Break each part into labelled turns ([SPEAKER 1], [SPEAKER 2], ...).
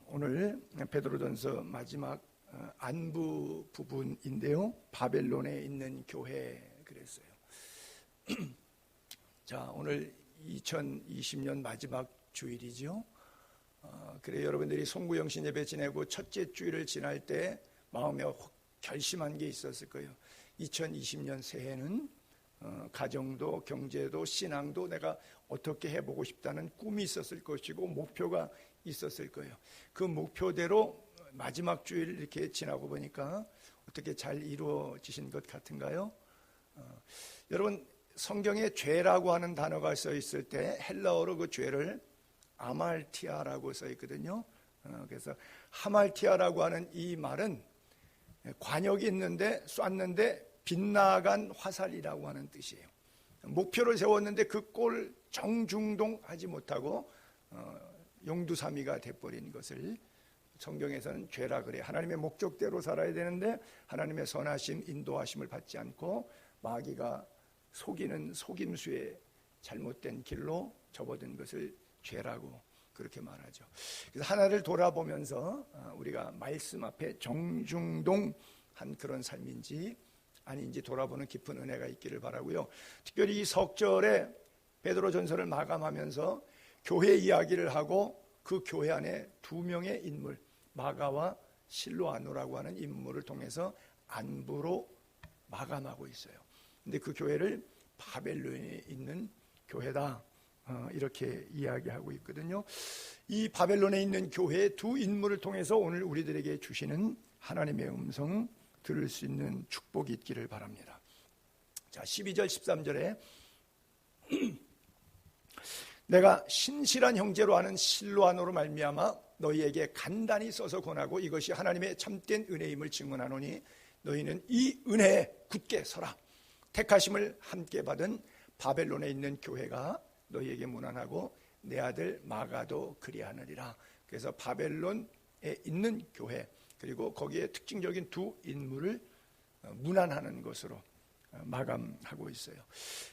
[SPEAKER 1] 오늘 베드로전서 마지막 안부 부분인데요. 바벨론에 있는 교회 그랬어요. 자, 오늘 2020년 마지막 주일이죠. 그래 여러분들이 송구영신 예배 지내고 첫째 주일을 지날 때 마음에 결심한 게 있었을 거예요. 2020년 새해는 가정도 경제도 신앙도 내가 어떻게 해보고 싶다는 꿈이 있었을 것이고 목표가 있었을 거예요. 그 목표대로 마지막 주일 이렇게 지나고 보니까 어떻게 잘 이루어지신 것 같은가요? 여러분, 성경에 죄라고 하는 단어가 써 있을 때 헬라어로 그 죄를 아말티아라고 써 있거든요. 그래서 하말티아라고 하는 이 말은 관역이 있는데 쐈는데 빗나간 화살이라고 하는 뜻이에요. 목표를 세웠는데 그 꼴 정중동하지 못하고 용두사미가 돼버린 것을 성경에서는 죄라 그래요. 하나님의 목적대로 살아야 되는데 하나님의 선하심, 인도하심을 받지 않고 마귀가 속이는 속임수에 잘못된 길로 접어든 것을 죄라고 그렇게 말하죠. 그래서 하나를 돌아보면서 우리가 말씀 앞에 정중동한 그런 삶인지 아닌지 돌아보는 깊은 은혜가 있기를 바라고요. 특별히 이 석절에 베드로전서를 마감하면서 교회 이야기를 하고 그 교회 안에 두 명의 인물 마가와 실로아노라고 하는 인물을 통해서 안부로 마감하고 있어요. 근데 그 교회를 바벨론에 있는 교회다 이렇게 이야기하고 있거든요. 이 바벨론에 있는 교회의 두 인물을 통해서 오늘 우리들에게 주시는 하나님의 음성 들을 수 있는 축복이 있기를 바랍니다. 자, 12절 13절에 내가 신실한 형제로 하는 실로아노로 말미암아 너희에게 간단히 써서 권하고 이것이 하나님의 참된 은혜임을 증언하노니 너희는 이 은혜에 굳게 서라. 택하심을 함께 받은 바벨론에 있는 교회가 너희에게 문안하고 내 아들 마가도 그리하느니라. 그래서 바벨론에 있는 교회 그리고 거기에 특징적인 두 인물을 문안하는 것으로 마감하고 있어요.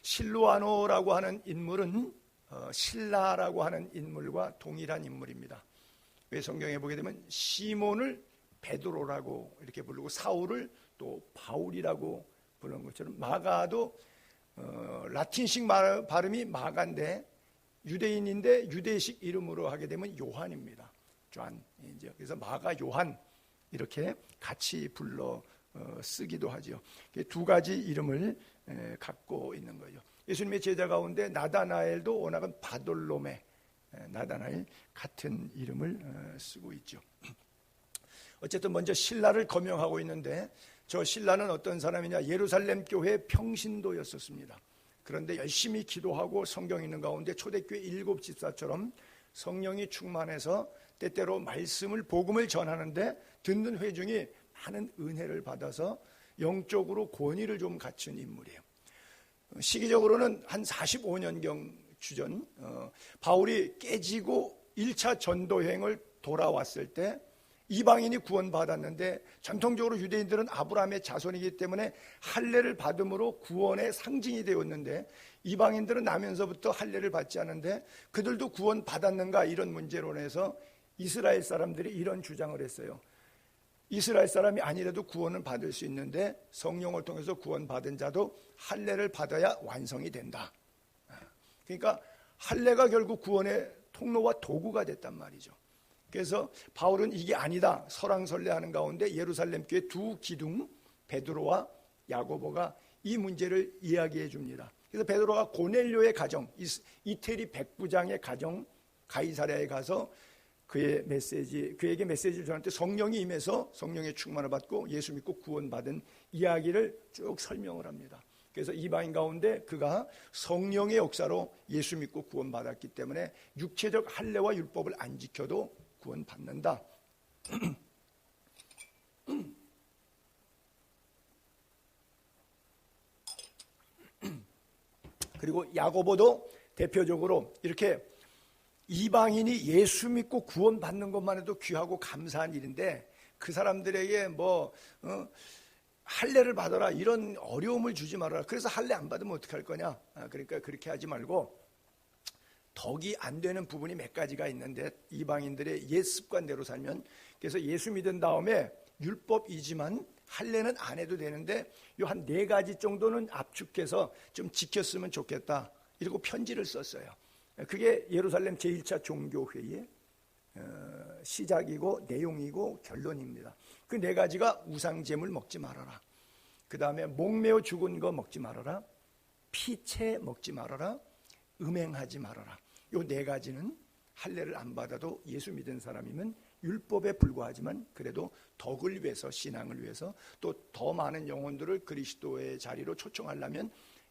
[SPEAKER 1] 실로아노라고 하는 인물은 신라라고 하는 인물과 동일한 인물입니다. 왜 성경에 보게 되면 시몬을 베드로라고 이렇게 부르고 사울을 또 바울이라고 부르는 것처럼 마가도 라틴식 발음이 마가인데 유대인인데 유대식 이름으로 하게 되면 요한입니다. 존. 그래서 마가 요한 이렇게 같이 불러 쓰기도 하죠. 두 가지 이름을 갖고 있는 거죠. 예수님의 제자 가운데 나다나엘도 워낙은 바돌로메 나다나엘 같은 이름을 쓰고 있죠. 어쨌든 먼저 신라를 거명하고 있는데 저 신라는 어떤 사람이냐, 예루살렘 교회 평신도였었습니다. 그런데 열심히 기도하고 성경 있는 가운데 초대교회 7 집사처럼 성령이 충만해서 때때로 말씀을 복음을 전하는데 듣는 회중이 많은 은혜를 받아서 영적으로 권위를 좀 갖춘 인물이에요. 시기적으로는 한 45년경 주전 바울이 깨지고 1차 전도여행을 돌아왔을 때 이방인이 구원받았는데 전통적으로 유대인들은 아브라함의 자손이기 때문에 할례를 받음으로 구원의 상징이 되었는데 이방인들은 나면서부터 할례를 받지 않는데 그들도 구원받았는가 이런 문제론에서 이스라엘 사람들이 이런 주장을 했어요. 이스라엘 사람이 아니라도 구원은 받을 수 있는데 성령을 통해서 구원받은 자도 할례를 받아야 완성이 된다. 그러니까 할례가 결국 구원의 통로와 도구가 됐단 말이죠. 그래서 바울은 이게 아니다 설왕설래하는 가운데 예루살렘 교회 두 기둥 베드로와 야고보가 이 문제를 이야기해 줍니다. 그래서 베드로가 고넬료의 가정 이태리 백부장의 가정 가이사랴에 가서 그에게 메시지를 전할 때 성령이 임해서 성령의 충만을 받고 예수 믿고 구원받은 이야기를 쭉 설명을 합니다. 그래서 이방인 가운데 그가 성령의 역사로 예수 믿고 구원받았기 때문에 육체적 할례와 율법을 안 지켜도 구원받는다. 그리고 야고보도 대표적으로 이렇게 이방인이 예수 믿고 구원받는 것만 해도 귀하고 감사한 일인데 그 사람들에게 할례를 받아라 이런 어려움을 주지 말아라. 그래서 할례 안 받으면 어떻게 할 거냐. 그러니까 그렇게 하지 말고 덕이 안 되는 부분이 몇 가지가 있는데 이방인들의 옛 습관대로 살면, 그래서 예수 믿은 다음에 율법이지만 할례는 안 해도 되는데 요 한 4가지 정도는 압축해서 좀 지켰으면 좋겠다, 이러고 편지를 썼어요. 그게 예루살렘 제1차 종교회의의 시작이고 내용이고 결론입니다. 그 4가지가 우상제물 먹지 말아라, 그 다음에 목매어 죽은 거 먹지 말아라, 피채 먹지 말아라, 음행하지 말아라. 요 4가지는 할례를 안 받아도 예수 믿은 사람이면 율법에 불과하지만 그래도 덕을 위해서, 신앙을 위해서, 또 더 많은 영혼들을 그리스도의 자리로 초청하려면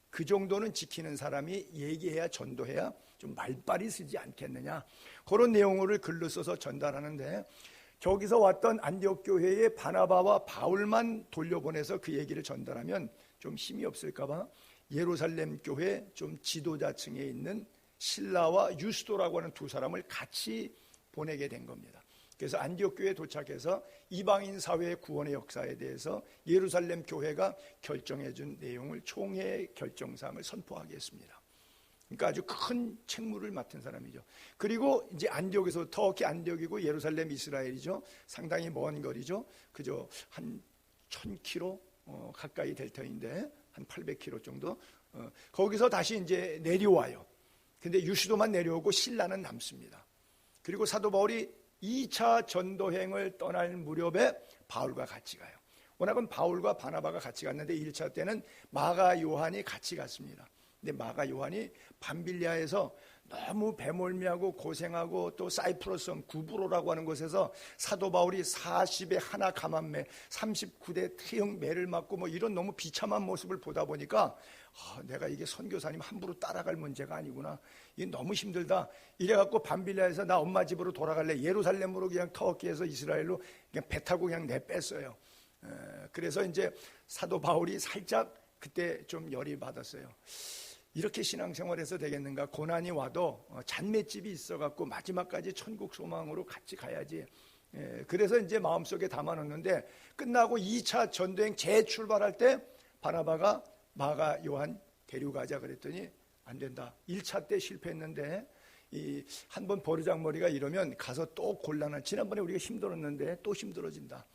[SPEAKER 1] 그 정도는 지키는 사람이 얘기해야, 전도해야 좀 말빨이 쓰지 않겠느냐, 그런 내용을 글로 써서 전달하는데, 저기서 왔던 안디옥 교회의 바나바와 바울만 돌려보내서 그 얘기를 전달하면 좀 힘이 없을까 봐 예루살렘 교회 좀 지도자층에 있는 실라와 유스도라고 하는 2사람을 같이 보내게 된 겁니다. 그래서 안디옥 교회에 도착해서 이방인 사회의 구원의 역사에 대해서 예루살렘 교회가 결정해 준 내용을, 총회 결정사항을 선포하게 했습니다. 그러니까 아주 큰 책무를 맡은 사람이죠. 그리고 이제 안디옥에서, 터키 안디옥이고 예루살렘 이스라엘이죠. 상당히 먼 거리죠. 그저 한 1000km 가까이 될 터인데 한 800km 정도. 거기서 다시 이제 내려와요. 근데 유시도만 내려오고 신라는 남습니다. 그리고 사도 바울이 2차 전도행을 떠날 무렵에 바울과 같이 가요. 워낙은 바울과 바나바가 같이 갔는데 1차 때는 마가 요한이 같이 갔습니다. 근데 마가 요한이 밤빌리아에서 너무 배멀미하고 고생하고, 또 사이프러스성 구브로라고 하는 곳에서 사도 바울이 40에 하나 감한매, 39대 태형 매를 맞고 뭐 이런 너무 비참한 모습을 보다 보니까 내가 이게 선교사님 함부로 따라갈 문제가 아니구나, 이게 너무 힘들다, 이래갖고 밤빌리아에서 나 엄마 집으로 돌아갈래, 예루살렘으로 그냥 터키에서 이스라엘로 그냥 배 타고 그냥 내뺐어요. 그래서 이제 사도 바울이 살짝 그때 좀 열이 받았어요. 이렇게 신앙생활해서 되겠는가, 고난이 와도 잔맷집이 있어갖고 마지막까지 천국 소망으로 같이 가야지. 그래서 이제 마음속에 담아놓는데, 끝나고 2차 전도행 재출발할 때 바나바가 마가 요한 데려가자 그랬더니 안 된다. 1차 때 실패했는데 한번 버르장머리가 이러면 가서 또 곤란한, 지난번에 우리가 힘들었는데 또 힘들어진다,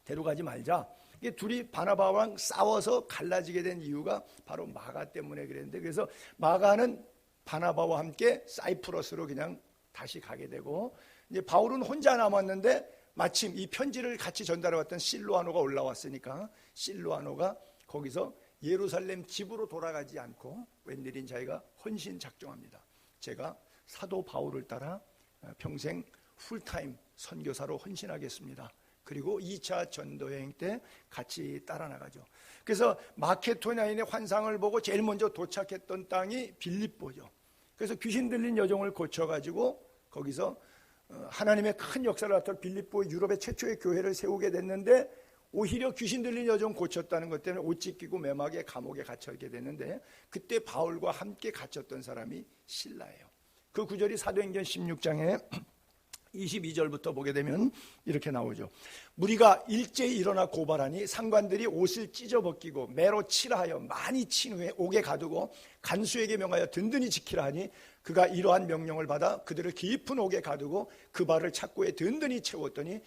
[SPEAKER 1] 데려가지 말자. 이게 둘이 바나바랑 싸워서 갈라지게 된 이유가 바로 마가 때문에 그랬는데, 그래서 마가는 바나바와 함께 사이프러스로 그냥 다시 가게 되고, 이제 바울은 혼자 남았는데 마침 이 편지를 같이 전달해왔던 실로아노가 올라왔으니까 실로아노가 거기서 예루살렘 집으로 돌아가지 않고 웬일인 자기가 헌신 작정합니다. 제가 사도 바울을 따라 평생 풀타임 선교사로 헌신하겠습니다. 그리고 2차 전도여행 때 같이 따라 나가죠. 그래서 마케도니아인의 환상을 보고 제일 먼저 도착했던 땅이 빌립보죠. 그래서 귀신 들린 여종을 고쳐가지고 거기서 하나님의 큰 역사를 나타낸 빌립보, 유럽의 최초의 교회를 세우게 됐는데, 오히려 귀신 들린 여종 고쳤다는 것 때문에 옷 찢기고 매막에 감옥에 갇혀있게 됐는데, 그때 바울과 함께 갇혔던 사람이 신라예요. 그 구절이 사도행전 16장에 22절부터 보게 되면 이렇게 나오죠. 무리가 일제히 일어나 고발하니 상관들이 옷을 찢어 벗기고 매로 치라 하여 많이 친 후에 옥에 가두고 간수에게 명하여 든든히 지키라 하니, 그가 이러한 명령을 받아 그들을 깊은 옥에 가두고 그 발을 착고에 든든히 채웠더니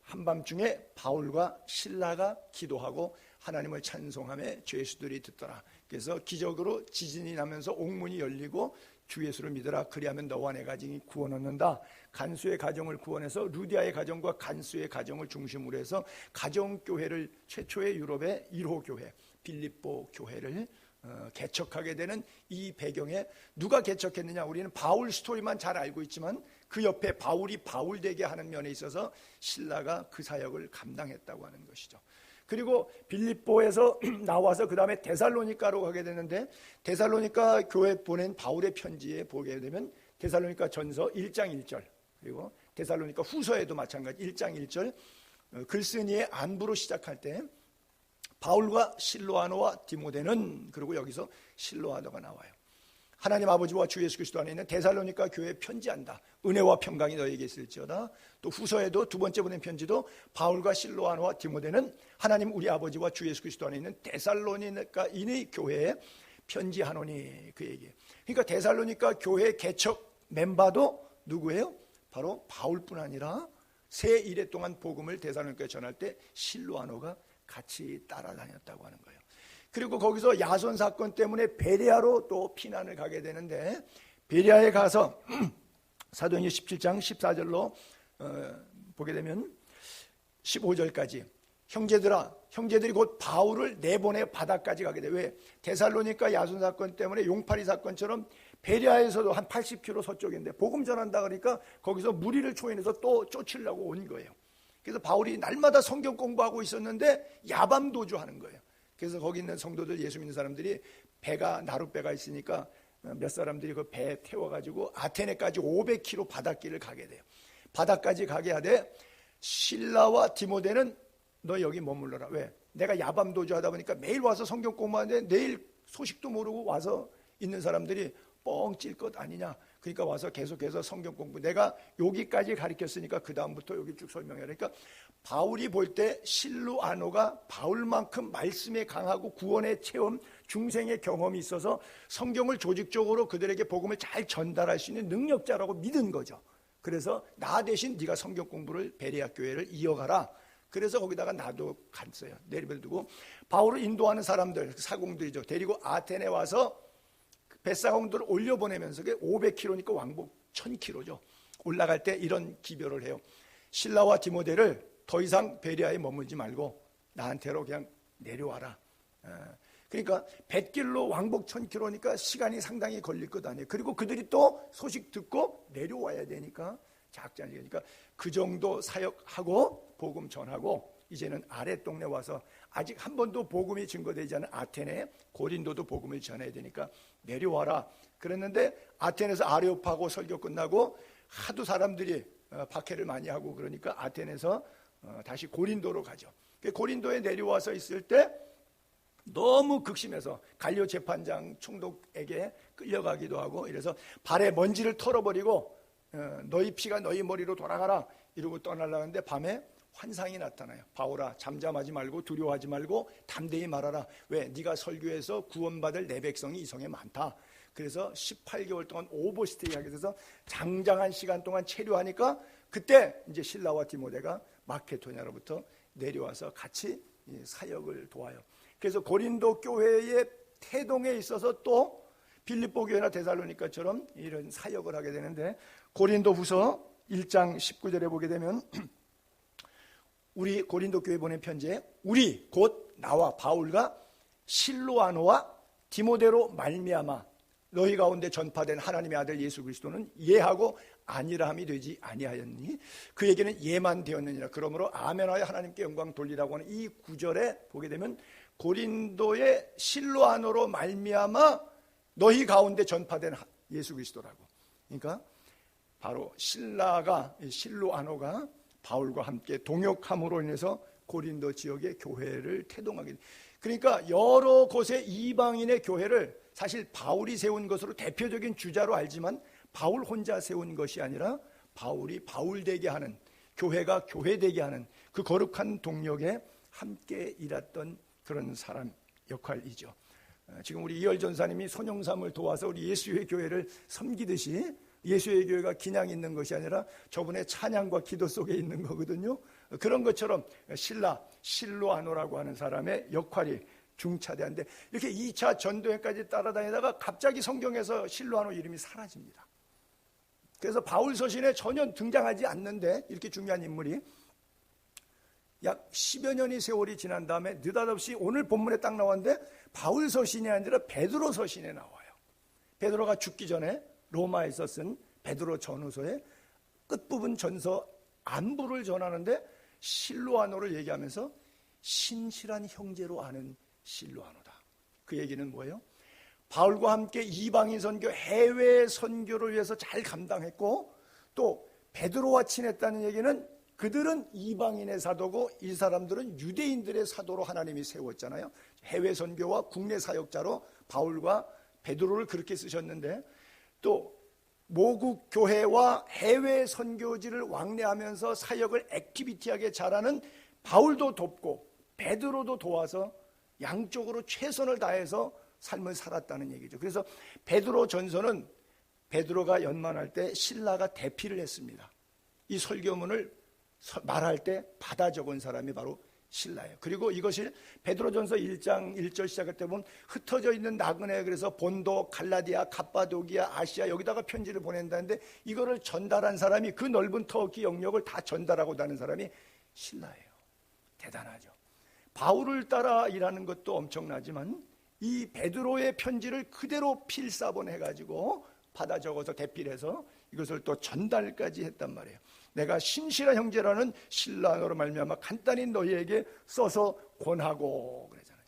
[SPEAKER 1] 한밤중에 바울과 신라가 기도하고 하나님을 찬송하며 주 예수들이 듣더라. 그래서 기적으로 지진이 나면서 옥문이 열리고 주 예수를 믿으라, 그리하면 너와 내 가정이 구원 얻는다. 간수의 가정을 구원해서 루디아의 가정과 간수의 가정을 중심으로 해서 가정교회를, 최초의 유럽의 1호 교회 빌립보 교회를 개척하게 되는 이 배경에 누가 개척했느냐, 우리는 바울 스토리만 잘 알고 있지만 그 옆에 바울이 바울되게 하는 면에 있어서 신라가 그 사역을 감당했다고 하는 것이죠. 그리고 빌립보에서 나와서 그 다음에 데살로니가로 가게 되는데, 데살로니가 교회에 보낸 바울의 편지에 보게 되면 데살로니가 전서 1장 1절, 그리고 데살로니가 후서에도 마찬가지 1장 1절 글쓴이의 안부로 시작할 때 바울과 실로아노와 디모데는, 그리고 여기서 실로아노가 나와요. 하나님 아버지와 주 예수 그리스도 안에 있는 데살로니가 교회에 편지한다. 은혜와 평강이 너에게 있을지어다. 또 후서에도 두 번째 보낸 편지도 바울과 실로아노와 디모데는 하나님 우리 아버지와 주 예수 그리스도 안에 있는 데살로니가인의 교회에 편지하노니 그 얘기예요. 그러니까 데살로니가 교회 개척 멤버도 누구예요? 바로 바울뿐 아니라 새 이래 동안 복음을 데살로니가에 전할 때 실로아노가 같이 따라다녔다고 하는 거예요. 그리고 거기서 야손 사건 때문에 베레아로 또 피난을 가게 되는데 베레아에 가서 사도행전 17장 14절로 보게 되면 15절까지 형제들이 곧 바울을 내보내 바다까지 가게 돼. 왜? 데살로니가 야손 사건 때문에 용파리 사건처럼 베레아에서도 한 80km 서쪽인데 복음 전한다 그러니까 거기서 무리를 초인해서 또 쫓으려고 온 거예요. 그래서 바울이 날마다 성경 공부하고 있었는데 야밤 도주하는 거예요. 그래서 거기 있는 성도들, 예수 믿는 사람들이 배가 나룻배가 있으니까 몇 사람들이 그 배 태워가지고 아테네까지 500km 바닷길을 가게 돼요. 바다까지 가게 하되 실라와 디모데는 너 여기 머물러라. 왜? 내가 야밤 도주하다 보니까 매일 와서 성경 공부하는데 내일 소식도 모르고 와서 있는 사람들이 뻥 찔 것 아니냐. 그러니까 와서 계속해서 성경 공부. 내가 여기까지 가르쳤으니까 그 다음부터 여기 쭉 설명해. 그러니까 바울이 볼 때 실루아노가 바울만큼 말씀에 강하고 구원의 체험, 중생의 경험이 있어서 성경을 조직적으로 그들에게 복음을 잘 전달할 수 있는 능력자라고 믿은 거죠. 그래서 나 대신 네가 성경 공부를 베레아 교회를 이어가라. 그래서 거기다가 나도 갔어요. 내버려두고 바울을 인도하는 사람들, 사공들이죠. 데리고 아테네 와서 뱃사공들을 올려보내면서 500km니까 왕복 1000km죠. 올라갈 때 이런 기별을 해요. 실라와 디모데를 더 이상 베레아에 머물지 말고 나한테로 그냥 내려와라. 그러니까 뱃길로 왕복 1000km니까 시간이 상당히 걸릴 것 아니에요. 그리고 그들이 또 소식 듣고 내려와야 되니까 작전이니까 그 정도 사역하고 복음 전하고 이제는 아랫동네 와서 아직 한 번도 복음이 증거되지 않은 아테네, 고린도도 복음을 전해야 되니까 내려와라. 그랬는데 아테네에서 아레오파고 설교 끝나고 하도 사람들이 박해를 많이 하고 그러니까 아테네에서 다시 고린도로 가죠. 고린도에 내려와서 있을 때 너무 극심해서 갈리오 재판장 총독에게 끌려가기도 하고 이래서 발에 먼지를 털어버리고 너희 피가 너희 머리로 돌아가라 이러고 떠나려는데 밤에 환상이 나타나요. 바울아 잠잠하지 말고 두려워하지 말고 담대히 말하라. 왜? 네가 설교해서 구원받을 내 백성이 이 성에 많다. 그래서 18개월 동안 오버스테이 하게 돼서 장장한 시간 동안 체류하니까 그때 이제 실라와 디모데가 마케도냐로부터 내려와서 같이 사역을 도와요. 그래서 고린도 교회의 태동에 있어서 또 빌립보 교회나 데살로니가처럼 이런 사역을 하게 되는데 고린도 후서 1장 19절에 보게 되면 우리 고린도 교회 보낸 편지에 우리 곧 나와 바울과 실로아노와 디모데로 말미암아 너희 가운데 전파된 하나님의 아들 예수 그리스도는 예하고 아니라함이 되지 아니하였니? 그에게는 예만 되었느니라. 그러므로 아멘하여 하나님께 영광 돌리라고 하는 이 구절에 보게 되면 고린도의 실로아노로 말미암아 너희 가운데 전파된 예수 그리스도라고. 그러니까 바로 실로아노가 바울과 함께 동역함으로 인해서 고린도 지역의 교회를 태동하게. 그러니까 여러 곳의 이방인의 교회를 사실 바울이 세운 것으로 대표적인 주자로 알지만 바울 혼자 세운 것이 아니라 바울이 바울되게 하는, 교회가 교회되게 하는 그 거룩한 동력에 함께 일했던 그런 사람 역할이죠. 지금 우리 이열 전사님이 손영삼을 도와서 우리 예수의 교회를 섬기듯이 예수의 교회가 그냥 있는 것이 아니라 저분의 찬양과 기도 속에 있는 거거든요. 그런 것처럼 실로아노라고 하는 사람의 역할이 중차대한데 이렇게 2차 전도회까지 따라다니다가 갑자기 성경에서 실로아노 이름이 사라집니다. 그래서 바울 서신에 전혀 등장하지 않는데 이렇게 중요한 인물이 약 10여 년의 세월이 지난 다음에 느닷없이 오늘 본문에 딱 나왔는데 바울 서신이 아니라 베드로 서신에 나와요. 베드로가 죽기 전에 로마에서 쓴 베드로 전후서의 끝부분 전서 안부를 전하는데 실로아노를 얘기하면서 신실한 형제로 아는 실로아노다. 그 얘기는 뭐예요? 바울과 함께 이방인 선교, 해외 선교를 위해서 잘 감당했고 또 베드로와 친했다는 얘기는 그들은 이방인의 사도고 이 사람들은 유대인들의 사도로 하나님이 세웠잖아요. 해외 선교와 국내 사역자로 바울과 베드로를 그렇게 쓰셨는데 또 모국 교회와 해외 선교지를 왕래하면서 사역을 액티비티하게 잘하는 바울도 돕고 베드로도 도와서 양쪽으로 최선을 다해서 삶을 살았다는 얘기죠. 그래서 베드로 전서는 베드로가 연만할 때 신라가 대피를 했습니다. 이 설교문을 말할 때 받아 적은 사람이 바로 신라예요. 그리고 이것이 베드로전서 1장 1절 시작할 때 보면 흩어져 있는 나그네, 그래서 본도, 갈라디아, 갑바도기아, 아시아 여기다가 편지를 보낸다는데 이거를 전달한 사람이, 그 넓은 터키 영역을 다 전달하고 다는 사람이 신라예요. 대단하죠. 바울을 따라 일하는 것도 엄청나지만 이 베드로의 편지를 그대로 필사본해가지고 받아 적어서 대필 해서 이것을 또 전달까지 했단 말이에요. 내가 신실한 형제라는 신라노로 말미암아 간단히 너희에게 써서 권하고 그러잖아요.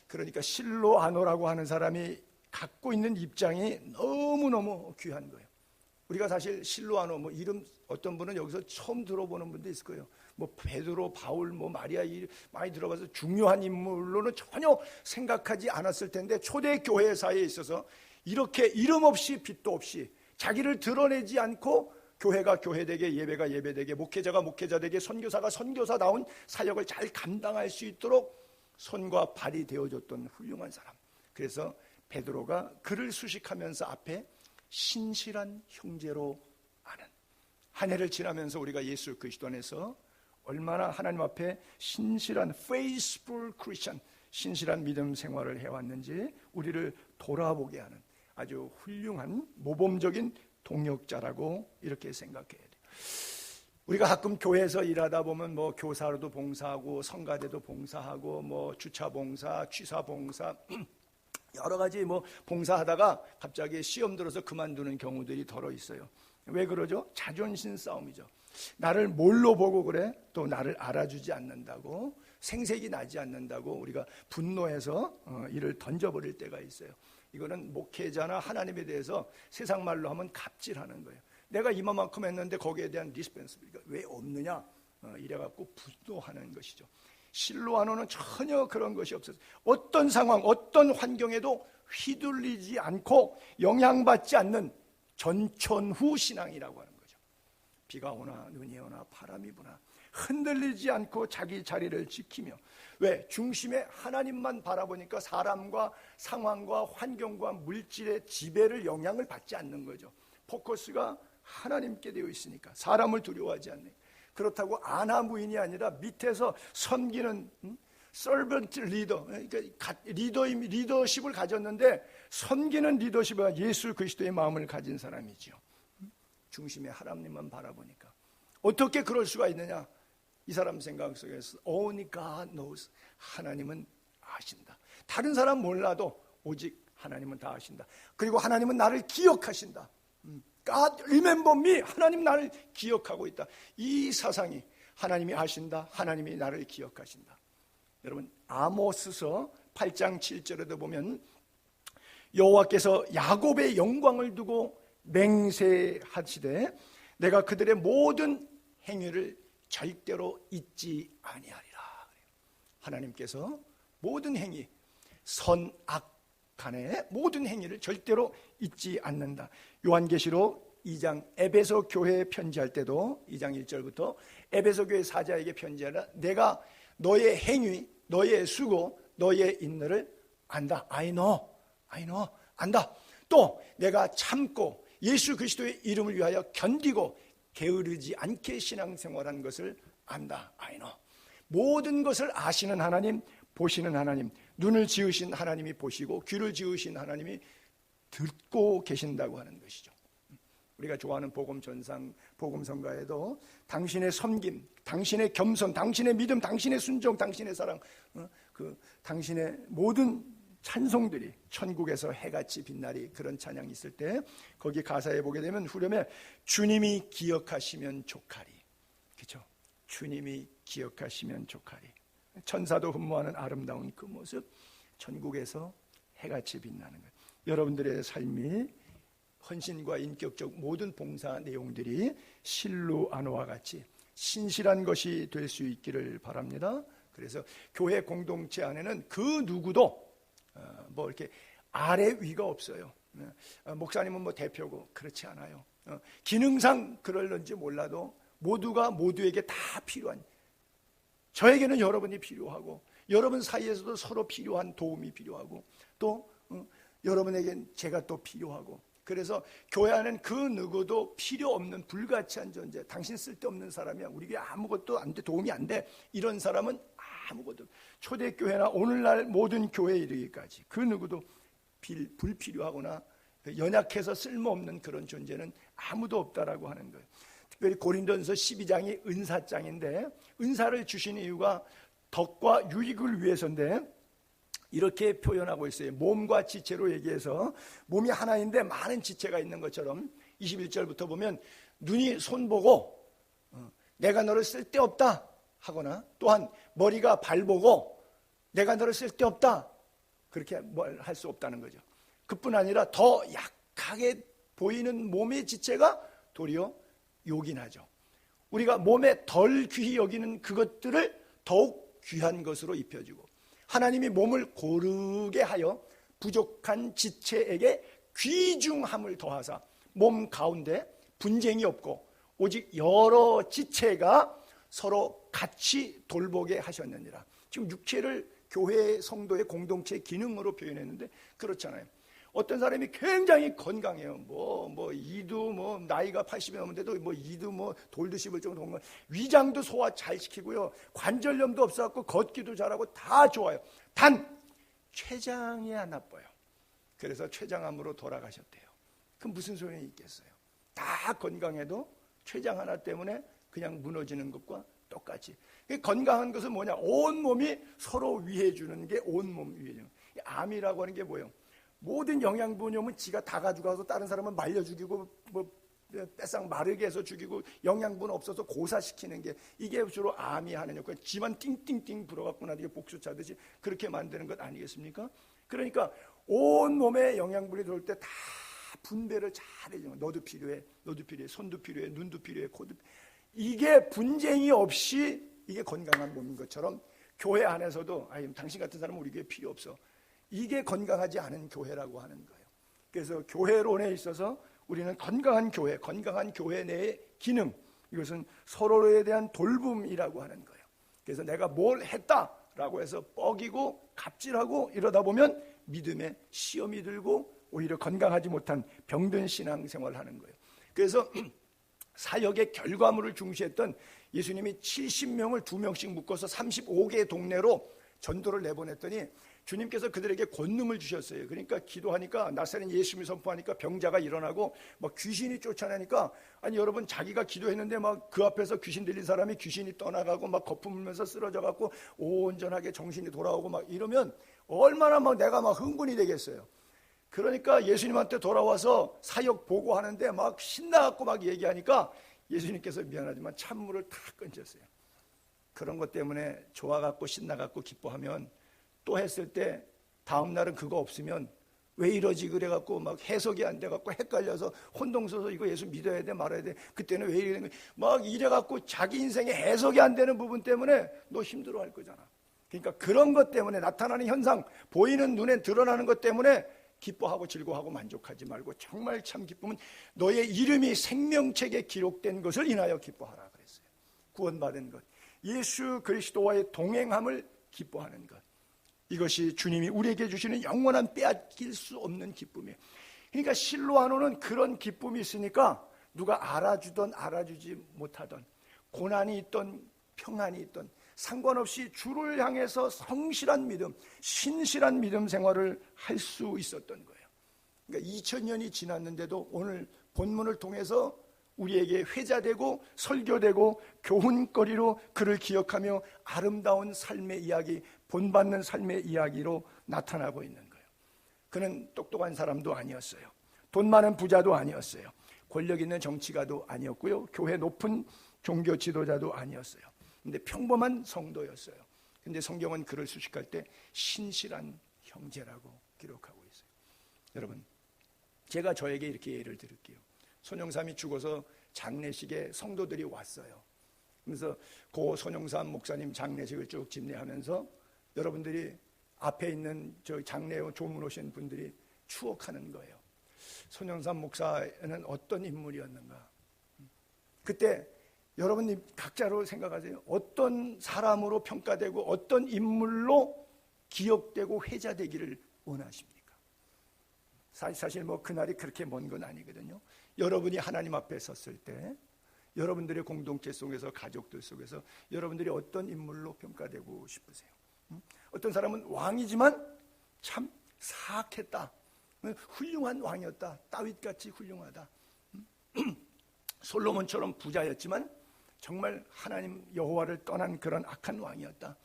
[SPEAKER 1] 그러니까 실로아노라고 하는 사람이 갖고 있는 입장이 너무너무 귀한 거예요. 우리가 사실 실로아노 뭐 이름 어떤 분은 여기서 처음 들어보는 분도 있을 거예요. 뭐 베드로, 바울, 뭐 마리아 많이 들어봐서 중요한 인물로는 전혀 생각하지 않았을 텐데 초대 교회사에 있어서 이렇게 이름 없이 빛도 없이 자기를 드러내지 않고 교회가 교회되게, 예배가 예배되게, 목회자가 목회자되게, 선교사가 선교사다운 사역을 잘 감당할 수 있도록 손과 발이 되어줬던 훌륭한 사람. 그래서 베드로가 그를 수식하면서 앞에 신실한 형제로 아는, 한 해를 지나면서 우리가 예수 그리스도 안에서 얼마나 하나님 앞에 신실한 faithful Christian, 신실한 믿음 생활을 해왔는지 우리를 돌아보게 하는 아주 훌륭한 모범적인 동역자라고 이렇게 생각해야 돼요. 우리가 가끔 교회에서 일하다 보면 뭐 교사로도 봉사하고 성가대도 봉사하고 뭐 주차 봉사, 취사 봉사 여러 가지 뭐 봉사하다가 갑자기 시험 들어서 그만두는 경우들이 더러 있어요. 왜 그러죠? 자존심 싸움이죠. 나를 뭘로 보고 그래? 또 나를 알아주지 않는다고, 생색이 나지 않는다고 우리가 분노해서 일을 던져버릴 때가 있어요. 이거는 목회자나 하나님에 대해서 세상 말로 하면 갑질하는 거예요. 내가 이만큼 했는데 거기에 대한 리스폰스가 왜 없느냐, 이래갖고 분노하는 것이죠. 실로아노는 전혀 그런 것이 없었어요. 어떤 상황, 어떤 환경에도 휘둘리지 않고 영향받지 않는 전천후 신앙이라고 하는 거죠. 비가 오나 눈이 오나 바람이 부나 흔들리지 않고 자기 자리를 지키며, 왜? 중심에 하나님만 바라보니까 사람과 상황과 환경과 물질의 지배를 영향을 받지 않는 거죠. 포커스가 하나님께 되어 있으니까 사람을 두려워하지 않네. 그렇다고 아나무인이 아니라 밑에서 섬기는 서번트 리더, 그러니까 리더십을 가졌는데 섬기는 리더십은 예수 그리스도의 마음을 가진 사람이죠. 중심에 하나님만 바라보니까. 어떻게 그럴 수가 있느냐? 이 사람 생각 속에서 Only God knows, 하나님은 아신다. 다른 사람 몰라도 오직 하나님은 다 아신다. 그리고 하나님은 나를 기억하신다. God remember me, 하나님 나를 기억하고 있다. 이 사상이 하나님이 아신다, 하나님이 나를 기억하신다. 여러분 아모스서 8장 7절에도 보면 여호와께서 야곱의 영광을 두고 맹세하시되 내가 그들의 모든 행위를 절대로 잊지 아니하리라. 하나님께서 모든 행위, 선악 간의 모든 행위를 절대로 잊지 않는다. 요한계시록 2장 에베소 교회에 편지할 때도 2장 1절부터 에베소 교회 사자에게 편지하라. 내가 너의 행위, 너의 수고, 너의 인내를 안다. I know, 안다. 또 내가 참고 예수 그리스도의 이름을 위하여 견디고 게으르지 않게 신앙생활한 것을 안다. I know. 모든 것을 아시는 하나님, 보시는 하나님, 눈을 지으신 하나님이 보시고 귀를 지으신 하나님이 듣고 계신다고 하는 것이죠. 우리가 좋아하는 복음전상, 복음성가에도 당신의 섬김, 당신의 겸손, 당신의 믿음, 당신의 순종, 당신의 사랑, 당신의 모든 찬송들이 천국에서 해같이 빛나리, 그런 찬양이 있을 때 거기 가사에 보게 되면 후렴에 주님이 기억하시면 좋가리, 그렇죠? 주님이 기억하시면 좋가리. 천사도 흠모하는 아름다운 그 모습, 천국에서 해같이 빛나는 거예요. 여러분들의 삶이 헌신과 인격적 모든 봉사 내용들이 실로아노와 같이 신실한 것이 될 수 있기를 바랍니다. 그래서 교회 공동체 안에는 그 누구도 뭐 이렇게 아래 위가 없어요. 목사님은 뭐 대표고 그렇지 않아요. 기능상 그럴는지 몰라도 모두가 모두에게 다 필요한, 저에게는 여러분이 필요하고 여러분 사이에서도 서로 필요한 도움이 필요하고 또 여러분에겐 제가 또 필요하고, 그래서 교회 안에는 그 누구도 필요 없는 불가치한 존재, 당신 쓸데없는 사람이야, 우리에게 아무것도 안 돼, 도움이 안 돼, 이런 사람은 아무것도, 초대교회나 오늘날 모든 교회에 이르기까지 그 누구도 불필요하거나 연약해서 쓸모없는 그런 존재는 아무도 없다라고 하는 거예요. 특별히 고린도전서 12장이 은사장인데, 은사를 주신 이유가 덕과 유익을 위해서인데 이렇게 표현하고 있어요. 몸과 지체로 얘기해서 몸이 하나인데 많은 지체가 있는 것처럼 21절부터 보면 눈이 손 보고 내가 너를 쓸데없다 하거나, 또한 머리가 발 보고 내가 너를 쓸데없다 그렇게 뭘 할 수 없다는 거죠. 그뿐 아니라 더 약하게 보이는 몸의 지체가 도리어 요긴하죠. 우리가 몸에 덜 귀히 여기는 그것들을 더욱 귀한 것으로 입혀주고, 하나님이 몸을 고르게 하여 부족한 지체에게 귀중함을 더하사 몸 가운데 분쟁이 없고 오직 여러 지체가 서로 같이 돌보게 하셨느니라. 지금 육체를 교회 성도의 공동체 기능으로 표현했는데 그렇잖아요. 어떤 사람이 굉장히 건강해요. 이도 나이가 80이 넘는데도 이도 돌도 씹을 정도 건강, 위장도 소화 잘 시키고요, 관절염도 없어갖고 걷기도 잘하고 다 좋아요. 단 췌장이야 나빠요. 그래서 췌장암으로 돌아가셨대요. 그럼 무슨 소용이 있겠어요? 다 건강해도 췌장 하나 때문에 그냥 무너지는 것과 똑같이. 건강한 것은 뭐냐? 온몸이 서로 위해주는 게 온몸 위해주는. 암이라고 하는 게 뭐예요? 모든 영양분이면 지가 다 가져가서 다른 사람은 말려 죽이고 뺏상 마르게 해서 죽이고 영양분 없어서 고사시키는 게, 이게 주로 암이 하는 역할. 지만 띵띵띵 불어갖고 나중에 복수 차듯이 그렇게 만드는 것 아니겠습니까? 그러니까 온몸에 영양분이 들어올 때 다 분배를 잘 해줘. 너도 필요해, 너도 필요해, 손도 필요해, 눈도 필요해, 코도 필요해. 이게 분쟁이 없이 이게 건강한 몸인 것처럼 교회 안에서도 당신 같은 사람은 우리 교회 필요 없어, 이게 건강하지 않은 교회라고 하는 거예요. 그래서 교회론에 있어서 우리는 건강한 교회 내의 기능, 이것은 서로에 대한 돌봄이라고 하는 거예요. 그래서 내가 뭘 했다라고 해서 뻐기고 갑질하고 이러다 보면 믿음에 시험이 들고 오히려 건강하지 못한 병든 신앙생활을 하는 거예요. 그래서 사역의 결과물을 중시했던 예수님이 70명을 2명씩 묶어서 35개의 동네로 전도를 내보냈더니 주님께서 그들에게 권능을 주셨어요. 그러니까 기도하니까, 나사렛 예수님이 선포하니까 병자가 일어나고 귀신이 쫓아내니까, 아니 여러분, 자기가 기도했는데 그 앞에서 귀신 들린 사람이 귀신이 떠나가고 거품 물면서 쓰러져갖고 온전하게 정신이 돌아오고 이러면 얼마나 내가 흥분이 되겠어요. 그러니까 예수님한테 돌아와서 사역 보고하는데 신나갖고 얘기하니까 예수님께서 미안하지만 찬물을 탁 건졌어요. 그런 것 때문에 좋아갖고 신나갖고 기뻐하면 또 했을 때 다음 날은 그거 없으면 왜 이러지 그래갖고 해석이 안 돼갖고 헷갈려서 혼동서서 이거 예수 믿어야 돼 말아야 돼, 그때는 왜 이러는 거야, 이래갖고 자기 인생에 해석이 안 되는 부분 때문에 너 힘들어할 거잖아. 그러니까 그런 것 때문에 나타나는 현상, 보이는 눈에 드러나는 것 때문에 기뻐하고 즐거워하고 만족하지 말고, 정말 참 기쁨은 너의 이름이 생명책에 기록된 것을 인하여 기뻐하라 그랬어요. 구원받은 것, 예수 그리스도와의 동행함을 기뻐하는 것, 이것이 주님이 우리에게 주시는 영원한 빼앗길 수 없는 기쁨이에요. 그러니까 실로아노는 그런 기쁨이 있으니까 누가 알아주던 알아주지 못하던, 고난이 있던 평안이 있던 상관없이 주를 향해서 성실한 믿음, 신실한 믿음 생활을 할 수 있었던 거예요. 그러니까 2000년이 지났는데도 오늘 본문을 통해서 우리에게 회자되고 설교되고 교훈거리로 그를 기억하며 아름다운 삶의 이야기, 본받는 삶의 이야기로 나타나고 있는 거예요. 그는 똑똑한 사람도 아니었어요. 돈 많은 부자도 아니었어요. 권력 있는 정치가도 아니었고요. 교회 높은 종교 지도자도 아니었어요. 근데 평범한 성도였어요. 근데 성경은 그를 수식할 때 신실한 형제라고 기록하고 있어요. 여러분, 제가 저에게 이렇게 예를 들을게요. 손영삼이 죽어서 장례식에 성도들이 왔어요. 그래서 고 손영삼 목사님 장례식을 쭉 집례하면서 여러분들이 앞에 있는 저 장례 조문 오신 분들이 추억하는 거예요. 손영삼 목사는 어떤 인물이었는가. 그때 여러분 각자로 생각하세요. 어떤 사람으로 평가되고 어떤 인물로 기억되고 회자되기를 원하십니까? 사실 그날이 그렇게 먼 건 아니거든요. 여러분이 하나님 앞에 섰을 때 여러분들의 공동체 속에서, 가족들 속에서 여러분들이 어떤 인물로 평가되고 싶으세요? 어떤 사람은 왕이지만 참 사악했다, 훌륭한 왕이었다, 다윗같이 훌륭하다. 솔로몬처럼 부자였지만 정말 하나님 여호와를 떠난 그런 악한 왕이었다.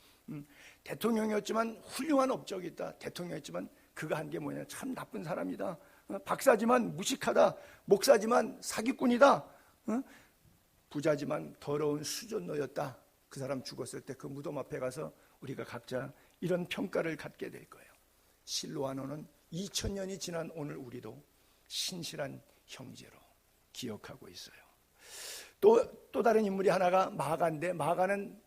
[SPEAKER 1] 대통령이었지만 훌륭한 업적이 있다. 대통령이었지만 그가 한 게 뭐냐, 참 나쁜 사람이다. 박사지만 무식하다. 목사지만 사기꾼이다. 부자지만 더러운 수전노였다. 그 사람 죽었을 때 그 무덤 앞에 가서 우리가 각자 이런 평가를 갖게 될 거예요. 실로아노는 2000년이 지난 오늘 우리도 신실한 형제로 기억하고 있어요. 또 다른 인물이 하나가 마가인데, 마가는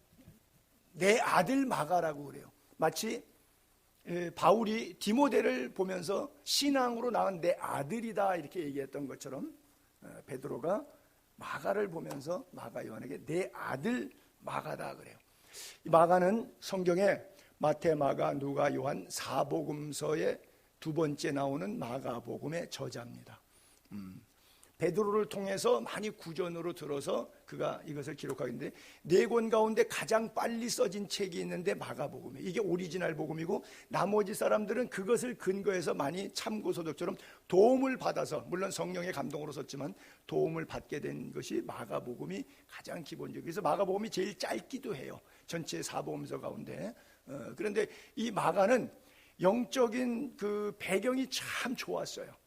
[SPEAKER 1] 내 아들 마가라고 그래요. 마치 바울이 디모데를 보면서 신앙으로 낳은 내 아들이다 이렇게 얘기했던 것처럼 베드로가 마가를 보면서 마가 요한에게 내 아들 마가다 그래요. 이 마가는 성경에 마태, 마가, 누가, 요한 4복음서에 두 번째 나오는 마가복음의 저자입니다. 베드로를 통해서 많이 구전으로 들어서 그가 이것을 기록하는데, 네 권 가운데 가장 빨리 써진 책이 있는데 마가복음이에요. 이게 오리지널 복음이고 나머지 사람들은 그것을 근거해서 많이 참고서적처럼 도움을 받아서, 물론 성령의 감동으로 썼지만 도움을 받게 된 것이 마가복음이 가장 기본적이에요. 그래서 마가복음이 제일 짧기도 해요. 전체 4복음서 가운데. 그런데 이 마가는 영적인 그 배경이 참 좋았어요.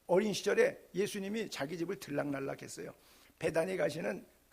[SPEAKER 1] 어린 시절에 예수님이 자기 집을 들락날락했어요. 베다니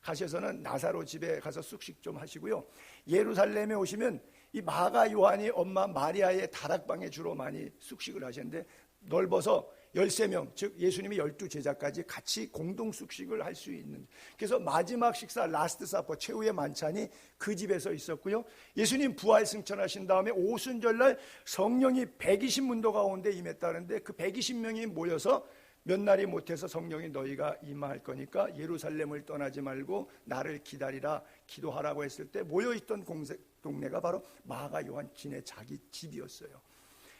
[SPEAKER 1] 가셔서는 나사로 집에 가서 숙식 좀 하시고요. 예루살렘에 오시면 이 마가 요한이 엄마 마리아의 다락방에 주로 많이 숙식을 하셨는데, 넓어서 13명, 즉 예수님이 12제자까지 같이 공동 숙식을 할 수 있는, 그래서 마지막 식사 라스트 사퍼, 최후의 만찬이 그 집에서 있었고요. 예수님 부활 승천하신 다음에 오순절날 성령이 120문도 가운데 임했다는데, 그 120명이 모여서 몇 날이 못해서 성령이 너희가 임할 거니까 예루살렘을 떠나지 말고 나를 기다리라 기도하라고 했을 때 모여있던 동네가 바로 마가 요한 지네 자기 집이었어요.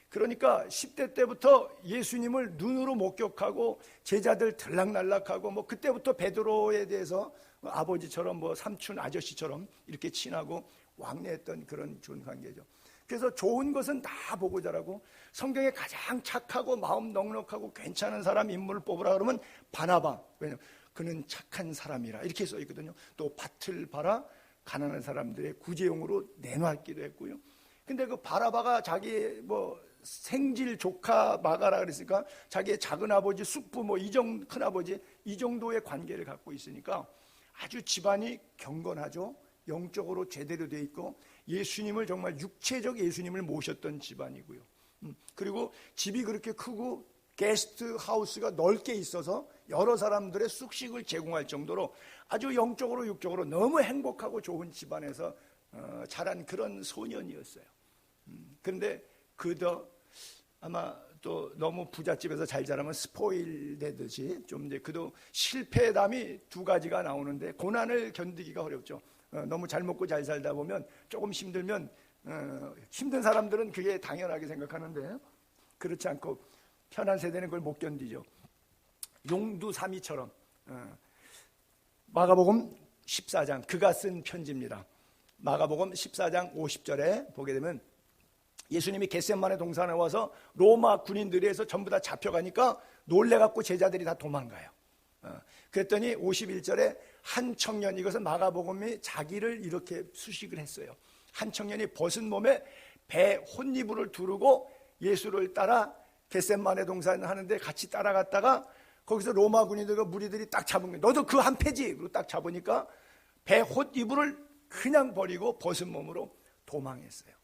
[SPEAKER 1] 그러니까 10대 때부터 예수님을 눈으로 목격하고 제자들 들락날락하고 그때부터 베드로에 대해서 아버지처럼 삼촌 아저씨처럼 이렇게 친하고 왕래했던 그런 좋은 관계죠. 그래서 좋은 것은 다 보고 자라고, 성경에 가장 착하고 마음 넉넉하고 괜찮은 사람 인물을 뽑으라 그러면 바나바, 왜냐하면 그는 착한 사람이라 이렇게 써 있거든요. 또 밭을 팔아 가난한 사람들의 구제용으로 내놓기도 했고요. 근데 그 바나바가 자기 생질 조카 마가라 그랬으니까 자기의 작은 아버지 숙부 큰 아버지 이 정도의 관계를 갖고 있으니까 아주 집안이 경건하죠. 영적으로 제대로 돼 있고 예수님을 정말 육체적 예수님을 모셨던 집안이고요. 그리고 집이 그렇게 크고 게스트 하우스가 넓게 있어서 여러 사람들의 숙식을 제공할 정도로 아주 영적으로 육적으로 너무 행복하고 좋은 집안에서 자란 그런 소년이었어요. 그런데 아마 또 너무 부잣집에서 잘 자라면 스포일 되듯이 좀 이제 그도 실패담이 두 가지가 나오는데, 고난을 견디기가 어렵죠. 너무 잘 먹고 잘 살다 보면 조금 힘들면 힘든 사람들은 그게 당연하게 생각하는데, 그렇지 않고 편한 세대는 그걸 못 견디죠. 용두사미처럼. 마가복음 14장 그가 쓴 편지입니다. 마가복음 14장 50절에 보게 되면 예수님이 겟세마네 동산에 와서 로마 군인들에 의해서 전부 다 잡혀가니까 놀래갖고 제자들이 다 도망가요. 그랬더니 51절에 한 청년, 이것은 마가복음이 자기를 이렇게 수식을 했어요. 한 청년이 벗은 몸에 배 혼이불을 두르고 예수를 따라 겟세마네 동산을 하는데 같이 따라갔다가 거기서 로마 군인들과 무리들이 딱 잡은 거예요. 너도 그 한 패지! 그리고 딱 잡으니까 배 혼이불을 그냥 버리고 벗은 몸으로 도망했어요.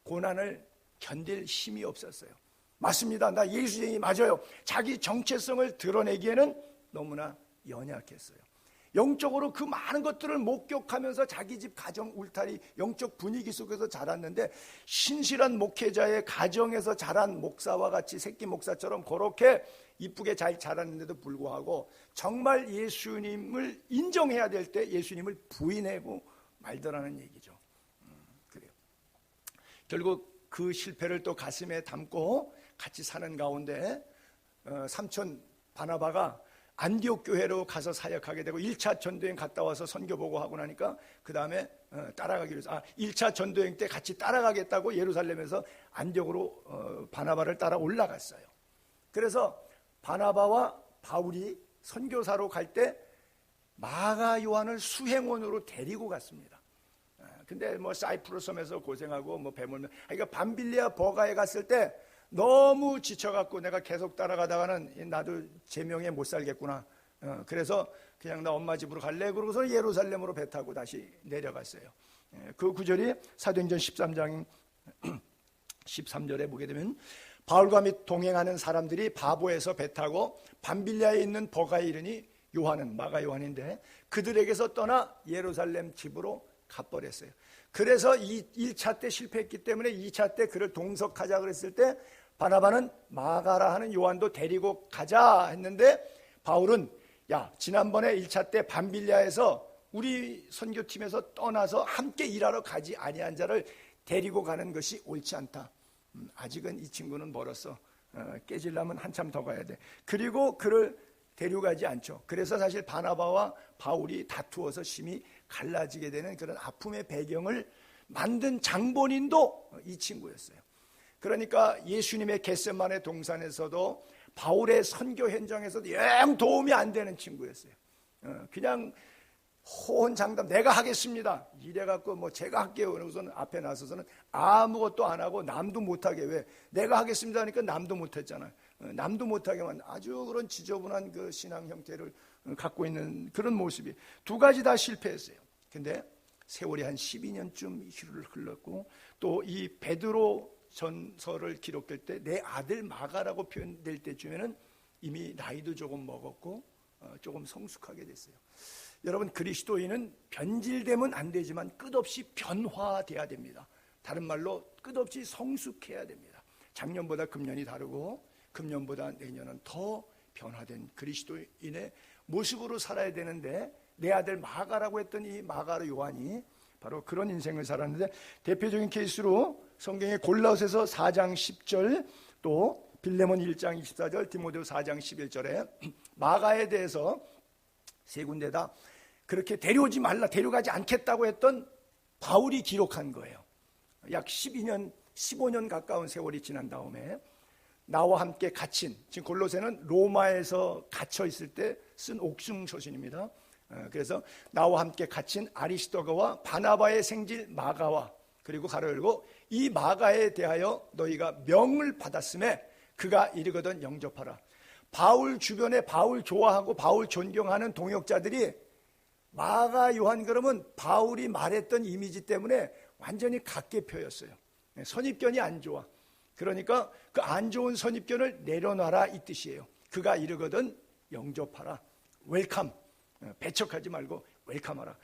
[SPEAKER 1] 고난을 견딜 힘이 없었어요. 맞습니다. 나 예수쟁이 맞아요. 자기 정체성을 드러내기에는 너무나 연약했어요. 영적으로 그 많은 것들을 목격하면서 자기 집 가정 울타리 영적 분위기 속에서 자랐는데, 신실한 목회자의 가정에서 자란 목사와 같이 새끼 목사처럼 그렇게 이쁘게 잘 자랐는데도 불구하고 정말 예수님을 인정해야 될 때 예수님을 부인하고 말더라는 얘기죠. 그래요. 결국 그 실패를 또 가슴에 담고 같이 사는 가운데 삼촌 바나바가 안디옥 교회로 가서 사역하게 되고 1차 전도여행 갔다 와서 선교 보고 하고 나니까 그 다음에 따라가기로 해서 1차 전도여행 때 같이 따라가겠다고 예루살렘에서 안디옥으로 바나바를 따라 올라갔어요. 그래서 바나바와 바울이 선교사로 갈 때 마가 요한을 수행원으로 데리고 갔습니다. 근데 뭐 사이프러스 섬에서 고생하고 뭐 배멀면 그러니까 밤빌리아 버가에 갔을 때 너무 지쳐갖고 내가 계속 따라가다가는 나도 제명에 못 살겠구나. 그래서 그냥 나 엄마 집으로 갈래. 그러고서 예루살렘으로 배 타고 다시 내려갔어요. 그 구절이 사도행전 13장 13절에 보게 되면 바울과 및 동행하는 사람들이 바보에서 배 타고 밤빌리아에 있는 버가에 이르니 요한은 마가 요한인데 그들에게서 떠나 예루살렘 집으로 가버렸어요. 그래서 1차 때 실패했기 때문에 2차 때 그를 동석하자 그랬을 때 바나바는 마가라 하는 요한도 데리고 가자 했는데 바울은 야 지난번에 1차 때 밤빌리아에서 우리 선교팀에서 떠나서 함께 일하러 가지 아니한 자를 데리고 가는 것이 옳지 않다. 아직은 이 친구는 멀었어. 깨지려면 한참 더 가야 돼. 그리고 그를 데려가지 않죠. 그래서 사실 바나바와 바울이 다투어서 심히 갈라지게 되는 그런 아픔의 배경을 만든 장본인도 이 친구였어요. 그러니까 예수님의 겟세마네 동산에서도 바울의 선교 현장에서도 영 도움이 안 되는 친구였어요. 그냥 호언장담 내가 하겠습니다 이래갖고 뭐 제가 할게요 그러고서는 앞에 나서서는 아무것도 안 하고 남도 못하게 왜 내가 하겠습니다 하니까 남도 못했잖아요. 남도 못하게만 아주 그런 지저분한 그 신앙 형태를 갖고 있는 그런 모습이 두 가지 다 실패했어요. 근데 세월이 한 12년쯤 흘렀고 또 이 베드로 전서를 기록될 때 내 아들 마가라고 표현될 때쯤에는 이미 나이도 조금 먹었고 조금 성숙하게 됐어요. 여러분 그리스도인은 변질되면 안 되지만 끝없이 변화돼야 됩니다. 다른 말로 끝없이 성숙해야 됩니다. 작년보다 금년이 다르고 금년보다 내년은 더 변화된 그리스도인의 모습으로 살아야 되는데 내 아들 마가라고 했던 이 마가 요한이 바로 그런 인생을 살았는데 대표적인 케이스로 성경의 골로새서 4장 10절 또 빌레몬 1장 24절 디모데후 4장 11절에 마가에 대해서 세 군데다 그렇게 데려오지 말라 데려가지 않겠다고 했던 바울이 기록한 거예요. 약 12년 15년 가까운 세월이 지난 다음에 나와 함께 갇힌 지금 골로새는 로마에서 갇혀 있을 때 쓴 옥중 서신입니다. 그래서 나와 함께 갇힌 아리스도거와 바나바의 생질 마가와 그리고 가로 열고 이 마가에 대하여 너희가 명을 받았음에 그가 이르거든 영접하라. 바울 주변에 바울 좋아하고 바울 존경하는 동역자들이 마가 요한 그러면 바울이 말했던 이미지 때문에 완전히 각계표였어요. 선입견이 안 좋아. 그러니까 그 안 좋은 선입견을 내려놔라 이 뜻이에요. 그가 이르거든 영접하라. 웰컴. 배척하지 말고 웰컴하라.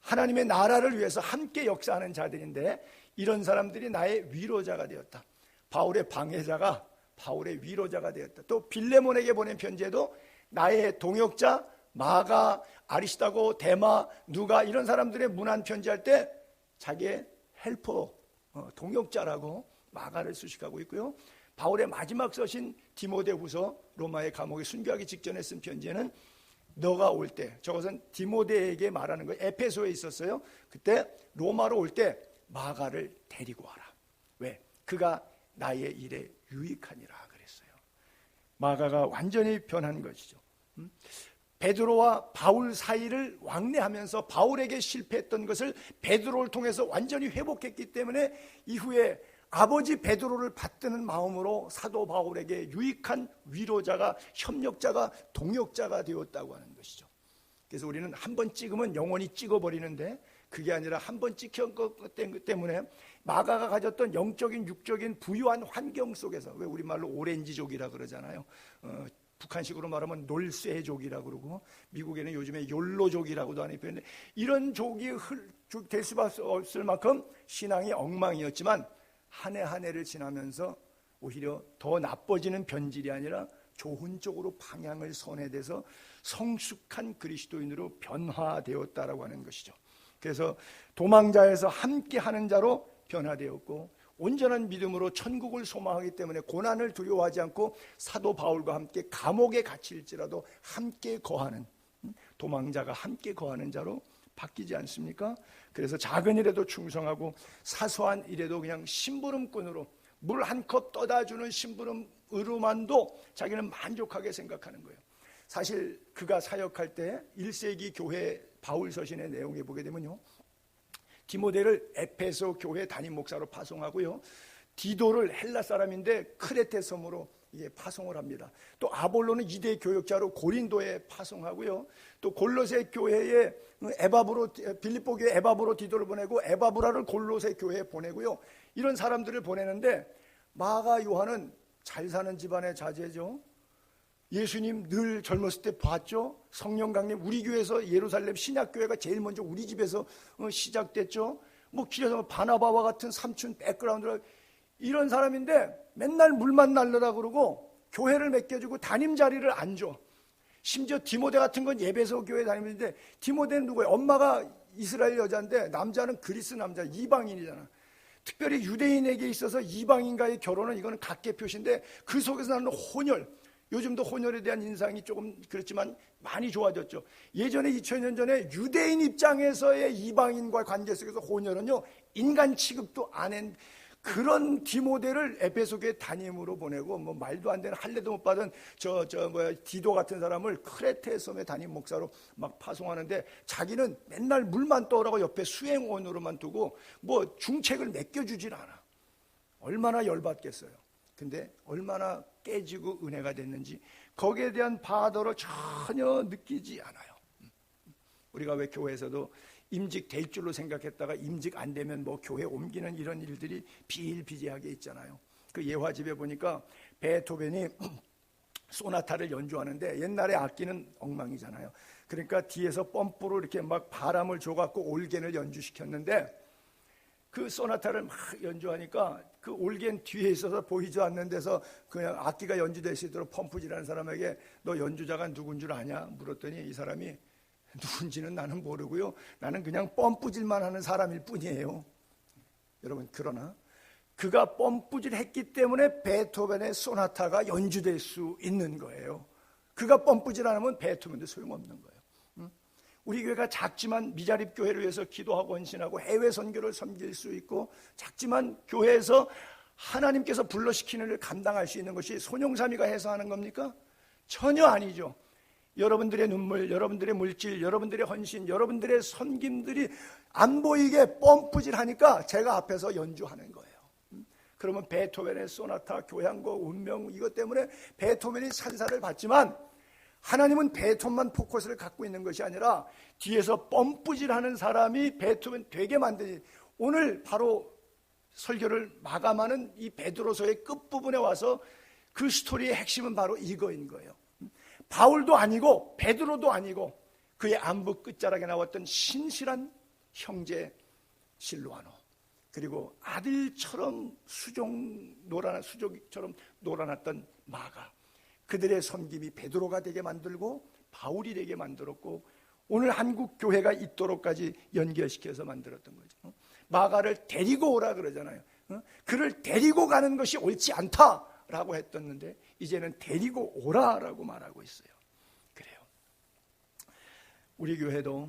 [SPEAKER 1] 하나님의 나라를 위해서 함께 역사하는 자들인데 이런 사람들이 나의 위로자가 되었다. 바울의 방해자가 바울의 위로자가 되었다. 또 빌레몬에게 보낸 편지에도 나의 동역자 마가, 아리스다고, 데마, 누가 이런 사람들의 문안 편지할 때 자기의 헬퍼, 동역자라고 마가를 수식하고 있고요. 바울의 마지막 서신 디모데후서 로마의 감옥에 순교하기 직전에 쓴 편지에는 너가 올 때, 저것은 디모데에게 말하는 거예요. 에페소에 있었어요. 그때 로마로 올 때 마가를 데리고 와라. 왜? 그가 나의 일에 유익하니라 그랬어요. 마가가 완전히 변한 것이죠. 베드로와 바울 사이를 왕래하면서 바울에게 실패했던 것을 베드로를 통해서 완전히 회복했기 때문에 이후에 아버지 베드로를 받드는 마음으로 사도 바울에게 유익한 위로자가, 협력자가, 동역자가 되었다고 하는 것이죠. 그래서 우리는 한 번 찍으면 영원히 찍어버리는데 그게 아니라 한 번 찍힌 것 때문에 마가가 가졌던 영적인 육적인 부유한 환경 속에서, 왜 우리말로 오렌지족이라 그러잖아요. 북한식으로 말하면 놀쇠족이라고 그러고 미국에는 요즘에 욜로족이라고도 하는 표현인데 이런 족이 될 수밖에 없을 만큼 신앙이 엉망이었지만 한 해 한 해를 지나면서 오히려 더 나빠지는 변질이 아니라 좋은 쪽으로 방향을 선회돼서 성숙한 그리스도인으로 변화되었다라고 하는 것이죠. 그래서 도망자에서 함께 하는 자로 변화되었고, 온전한 믿음으로 천국을 소망하기 때문에 고난을 두려워하지 않고 사도 바울과 함께 감옥에 갇힐지라도 함께 거하는, 도망자가 함께 거하는 자로 바뀌지 않습니까? 그래서 작은 일에도 충성하고 사소한 일에도 그냥 심부름꾼으로, 물 한 컵 떠다 주는 심부름으로만도 자기는 만족하게 생각하는 거예요. 사실 그가 사역할 때 1세기 교회 바울 서신의 내용에 보게 되면요, 디모데를 에페소 교회 담임 목사로 파송하고요, 디도를 헬라 사람인데 크레테 섬으로 파송을 합니다. 또 아볼로는 이대 교역자로 고린도에 파송하고요, 또 골로새 교회에 빌립보 교회 에바브로 디도를 보내고 에바브라를 골로새 교회에 보내고요, 이런 사람들을 보내는데, 마가 요한은 잘 사는 집안의 자제죠. 예수님 늘 젊었을 때 봤죠. 성령 강림, 우리 교회에서 예루살렘 신약교회가 제일 먼저 우리 집에서 시작됐죠. 뭐 길에서 바나바와 같은 삼촌 백그라운드를, 이런 사람인데 맨날 물만 날려라 그러고 교회를 맡겨주고 담임 자리를 안 줘. 심지어 디모데 같은 건 예배소 교회 다니는데, 디모데는 누구예요? 엄마가 이스라엘 여자인데 남자는 그리스 남자, 이방인이잖아. 특별히 유대인에게 있어서 이방인과의 결혼은 이거는 각계 표시인데, 그 속에서 나는 혼혈, 요즘도 혼혈에 대한 인상이 조금 그렇지만 많이 좋아졌죠. 예전에 2000년 전에 유대인 입장에서의 이방인과 관계 속에서 혼혈은요, 인간 취급도 안 한 그런 디모데를 에베소 교회 담임으로 보내고, 뭐 말도 안 되는 할례도 못 받은 디도 같은 사람을 크레테 섬의 담임 목사로 막 파송하는데, 자기는 맨날 물만 떠오라고 옆에 수행원으로만 두고 뭐 중책을 맡겨주질 않아. 얼마나 열받겠어요. 근데 얼마나 깨지고 은혜가 됐는지 거기에 대한 바더를 전혀 느끼지 않아요. 우리가 왜 교회에서도 임직 될 줄로 생각했다가 임직 안 되면 뭐 교회 옮기는 이런 일들이 비일비재하게 있잖아요. 그 예화집에 보니까 베토벤이 소나타를 연주하는데, 옛날에 악기는 엉망이잖아요. 그러니까 뒤에서 펌프로 이렇게 막 바람을 줘갖고 올겐을 연주시켰는데, 그 소나타를 막 연주하니까 그 올겐 뒤에 있어서 보이지 않는 데서 그냥 악기가 연주될 수 있도록 펌프질하는 사람에게 너 연주자가 누군 줄 아냐 물었더니, 이 사람이 누군지는 나는 모르고요, 나는 그냥 펌프질만 하는 사람일 뿐이에요. 여러분, 그러나 그가 펌프질 했기 때문에 베토벤의 소나타가 연주될 수 있는 거예요. 그가 펌프질 안 하면 베토벤도 소용없는 거예요. 우리 교회가 작지만 미자립 교회를 위해서 기도하고 헌신하고 해외 선교를 섬길 수 있고, 작지만 교회에서 하나님께서 불러시키는 일을 감당할 수 있는 것이 손용삼이가 해서 하는 겁니까? 전혀 아니죠. 여러분들의 눈물, 여러분들의 물질, 여러분들의 헌신, 여러분들의 섬김들이 안 보이게 펌프질 하니까 제가 앞에서 연주하는 거예요. 그러면 베토벤의 소나타, 교향곡, 운명, 이것 때문에 베토벤이 찬사를 받지만, 하나님은 베토벤만 포커스를 갖고 있는 것이 아니라 뒤에서 펌프질하는 사람이 베토벤 되게 만드니, 오늘 바로 설교를 마감하는 이 베드로서의 끝부분에 와서 그 스토리의 핵심은 바로 이거인 거예요. 바울도 아니고 베드로도 아니고 그의 안부 끝자락에 나왔던 신실한 형제 실로아노, 그리고 아들처럼 수족처럼 놀아났던 마가, 그들의 섬김이 베드로가 되게 만들고 바울이 되게 만들었고, 오늘 한국 교회가 있도록까지 연결시켜서 만들었던 거죠. 마가를 데리고 오라 그러잖아요. 그를 데리고 가는 것이 옳지 않다라고 했었는데, 이제는 데리고 오라라고 말하고 있어요. 그래요. 우리 교회도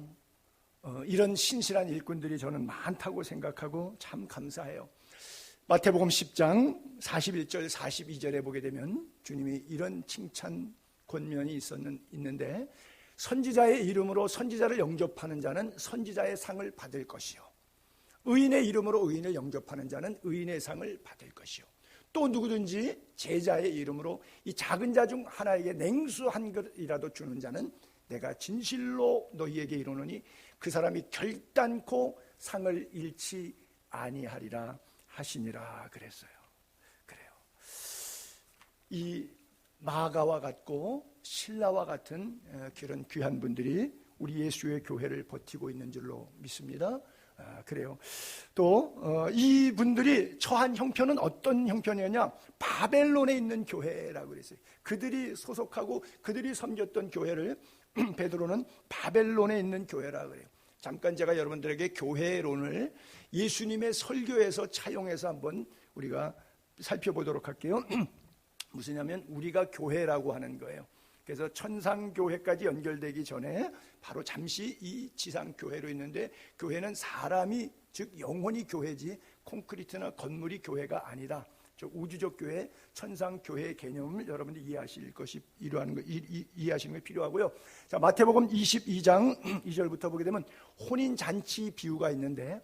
[SPEAKER 1] 이런 신실한 일꾼들이 저는 많다고 생각하고 참 감사해요. 마태복음 10장 41절 42절에 보게 되면 주님이 이런 칭찬 권면이 있는데, 선지자의 이름으로 선지자를 영접하는 자는 선지자의 상을 받을 것이요, 의인의 이름으로 의인을 영접하는 자는 의인의 상을 받을 것이요, 또 누구든지 제자의 이름으로 이 작은 자 중 하나에게 냉수 한 그릇이라도 주는 자는 내가 진실로 너희에게 이르노니 그 사람이 결단코 상을 잃지 아니하리라 하시니라 그랬어요. 그래요. 이 마가와 같고 신라와 같은 그런 귀한 분들이 우리 예수의 교회를 버티고 있는 줄로 믿습니다. 그래요. 또 이분들이 처한 형편은 어떤 형편이었냐? 바벨론에 있는 교회라고 그랬어요. 그들이 소속하고 그들이 섬겼던 교회를 베드로는 바벨론에 있는 교회라고 그래요. 잠깐 제가 여러분들에게 교회론을 예수님의 설교에서 차용해서 한번 우리가 살펴보도록 할게요. 무슨냐면 우리가 교회라고 하는 거예요. 그래서 천상교회까지 연결되기 전에 바로 잠시 이 지상교회로 있는데, 교회는 사람이 즉 영혼이 교회지 콘크리트나 건물이 교회가 아니다. 우주적 교회, 천상교회의 개념을 여러분들이 이해하시는 것이 필요하고요. 자, 마태복음 22장 2절부터 보게 되면 혼인잔치 비유가 있는데,